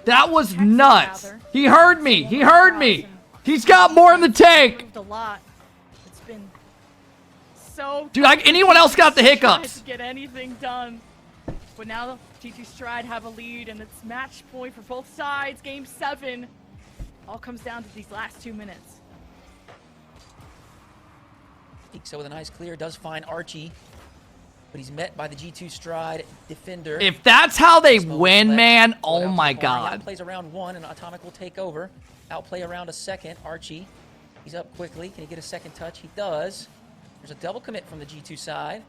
[SPEAKER 1] That was nuts. He heard me. He heard me. He's got more in the tank.
[SPEAKER 3] A lot. It's been so.
[SPEAKER 1] Dude, anyone else got the hiccups?
[SPEAKER 3] To get anything done, but now G2 Stride have a lead, and it's match point for both sides. Game 7 all comes down to these last 2 minutes.
[SPEAKER 2] Ixo with a nice clear does find Archie. But he's met by the G2 Stride defender.
[SPEAKER 1] If that's how they win, man, oh my God.
[SPEAKER 2] Outplays around 1, and Atomic will take over. Outplay around a second. Archie, he's up quickly. Can he get a second touch? He does. There's a double commit from the G2 side.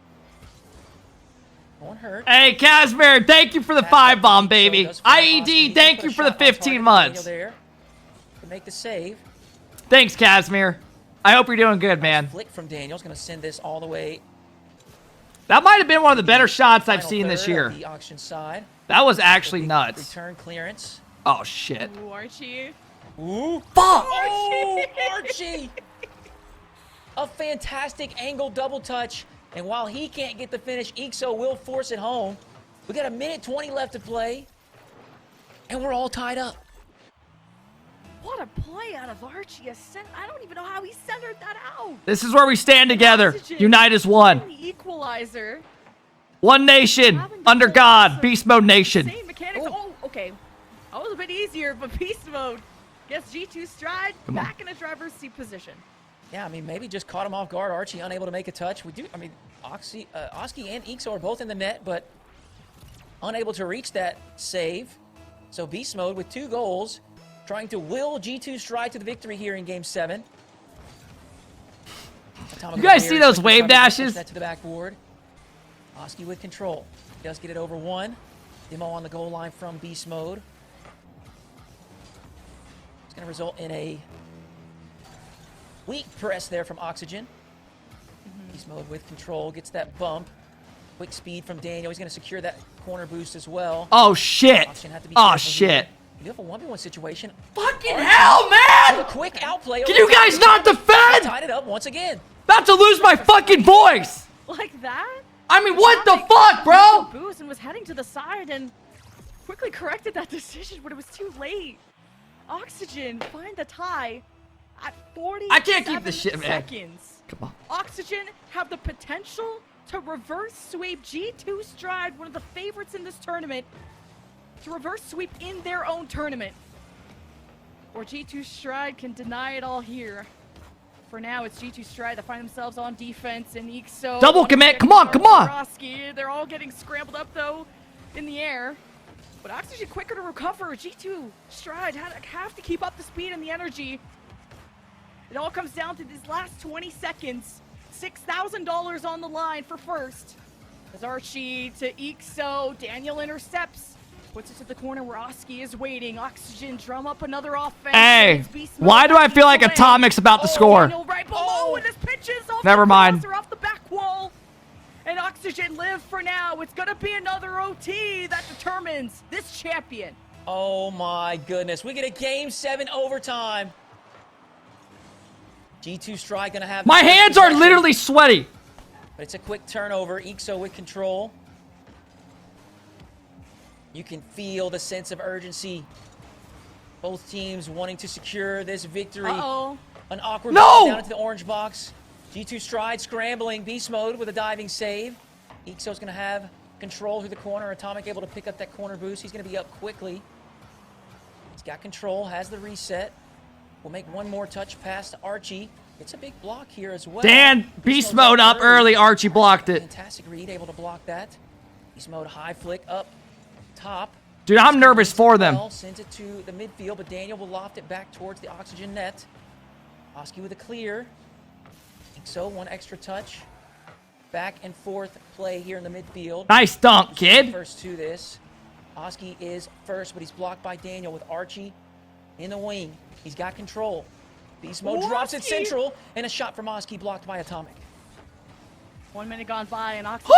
[SPEAKER 2] Won't hurt.
[SPEAKER 1] Hey, Casimir, thank you for the 5-bomb, baby. IED, thank you for the 15 months.
[SPEAKER 2] There to make the save.
[SPEAKER 1] Thanks, Casimir. I hope you're doing good, man.
[SPEAKER 2] Flick from Daniel's going to send this all the way.
[SPEAKER 1] That might have been one of the better shots I've seen this year.
[SPEAKER 2] The auction side.
[SPEAKER 1] That was actually nuts.
[SPEAKER 2] Return clearance.
[SPEAKER 1] Oh, shit.
[SPEAKER 3] Ooh, Archie.
[SPEAKER 2] Ooh.
[SPEAKER 1] Fuck!
[SPEAKER 2] Oh, Archie! A fantastic angle double touch. And while he can't get the finish, Ixo will force it home. We got 1:20 left to play. And we're all tied up.
[SPEAKER 3] What a play out of Archie. I don't even know how he centered that out.
[SPEAKER 1] This is where we stand together. Unite as one.
[SPEAKER 3] The equalizer.
[SPEAKER 1] One nation. Under God. Beast mode nation.
[SPEAKER 3] Same mechanics. Oh, okay. That was a bit easier, but beast mode gets G2 Stride back in a driver's seat position.
[SPEAKER 2] Yeah, I mean, maybe just caught him off guard. Archie unable to make a touch. Oski and Ixo are both in the net, but unable to reach that save. So beast mode with 2 goals. Trying to will G2 Stride to the victory here in Game 7.
[SPEAKER 1] You guys see those wave dashes?
[SPEAKER 2] That to the backboard. Oski with control. Does get it over 1. Demo on the goal line from beast mode. It's going to result in a weak press there from Oxygen. Beast mode with control. Gets that bump. Quick speed from Daniel. He's going to secure that corner boost as well.
[SPEAKER 1] Oh, shit. Oh, shit.
[SPEAKER 2] You have a 1v1 situation.
[SPEAKER 1] Fucking hell, man!
[SPEAKER 2] A quick outplay.
[SPEAKER 1] Can you guys not defend?
[SPEAKER 2] Tied it up once again.
[SPEAKER 1] About to lose my fucking voice.
[SPEAKER 3] Like that?
[SPEAKER 1] I mean, what the fuck, bro?
[SPEAKER 3] Boost and was heading to the side and quickly corrected that decision, but it was too late. Oxygen find the tie at 40
[SPEAKER 1] I can't keep this shit, man.
[SPEAKER 3] seconds.
[SPEAKER 1] Come on.
[SPEAKER 3] Oxygen have the potential to reverse sweep G2 Stride, one of the favorites in this tournament, to reverse sweep in their own tournament. Or G2 Stride can deny it all here. For now, it's G2 Stride that find themselves on defense, and Ixo...
[SPEAKER 1] Double commit, come on, come on!
[SPEAKER 3] Roski. They're all getting scrambled up, though, in the air. But Oxygen quicker to recover. G2 Stride have to keep up the speed and the energy. It all comes down to these last 20 seconds. $6,000 on the line for first. As Archie to Ixo, Daniel intercepts. Puts it to the corner where Oski is waiting. Oxygen drum up another offense.
[SPEAKER 1] Hey, why do I feel like Atomic's about to score?
[SPEAKER 3] Daniel right below, and his pitches off
[SPEAKER 1] Never mind.
[SPEAKER 3] Off the back wall. And Oxygen live for now. It's gonna be another OT that determines this champion.
[SPEAKER 2] Oh my goodness, we get a Game 7 overtime. G2 Strike gonna have...
[SPEAKER 1] My hands are literally sweaty.
[SPEAKER 2] But it's a quick turnover. Ixo with control. You can feel the sense of urgency. Both teams wanting to secure this victory.
[SPEAKER 3] Uh-oh.
[SPEAKER 2] An awkward ball down into the orange box. G2 Stride scrambling. Beast mode with a diving save. Ixo's going to have control through the corner. Atomic able to pick up that corner boost. He's going to be up quickly. He's got control, has the reset. We'll make one more touch pass to Archie. It's a big block here as well.
[SPEAKER 1] Dan, beast mode up early. Archie blocked it.
[SPEAKER 2] Fantastic read, able to block that. Beast mode high flick up top.
[SPEAKER 1] Dude, I'm nervous for them.
[SPEAKER 2] Sends it to the midfield, but Daniel will loft it back towards the Oxygen net. Oski with a clear. I think so, one extra touch. Back and forth play here in the midfield.
[SPEAKER 1] Nice dunk, kid.
[SPEAKER 2] First to this. Oski is first, but he's blocked by Daniel with Archie in the wing. He's got control. Beast mode drops it central, and a shot from Oski blocked by Atomic.
[SPEAKER 3] 1 minute gone by, and Oxygen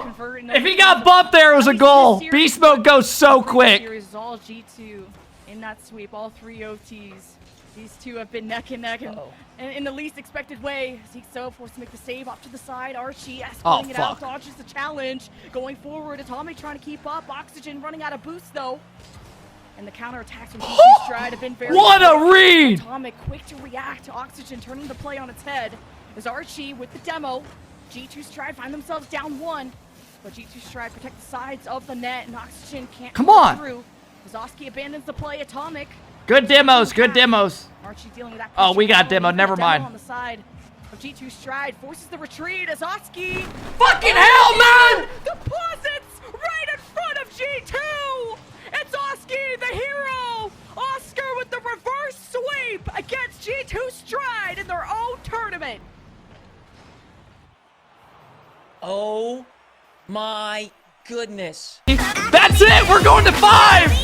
[SPEAKER 3] converting.
[SPEAKER 1] If he got bumped there, it was a goal. Beast mode goes so quick.
[SPEAKER 3] Series all G2 in that sweep, all 3 OTs. These two have been neck and neck, and in the least expected way. Rizzo forced to make the save off to the side. Archie escorting it out, dodges the challenge. Going forward, Atomic trying to keep up. Oxygen running out of boost, though. And the counterattacks from G2 Stride have been very
[SPEAKER 1] What a read!
[SPEAKER 3] Atomic quick to react to Oxygen, turning the play on its head. As Archie with the demo. G2 Stride find themselves down 1. But G2 Stride protect the sides of the net, and Oxygen can't
[SPEAKER 1] come on
[SPEAKER 3] through. As Oski abandons the play, Atomic.
[SPEAKER 1] Good demos, good demos.
[SPEAKER 3] Archie dealing with that.
[SPEAKER 1] Oh, we got demo, never mind.
[SPEAKER 3] On the side of G2 Stride forces the retreat as Oski.
[SPEAKER 1] Fucking hell, man!
[SPEAKER 3] Deposits right in front of G2. It's Oski, the hero. Oscar with the reverse sweep against G2 Stride in their own tournament.
[SPEAKER 2] Oh my goodness.
[SPEAKER 1] That's it, we're going to 5!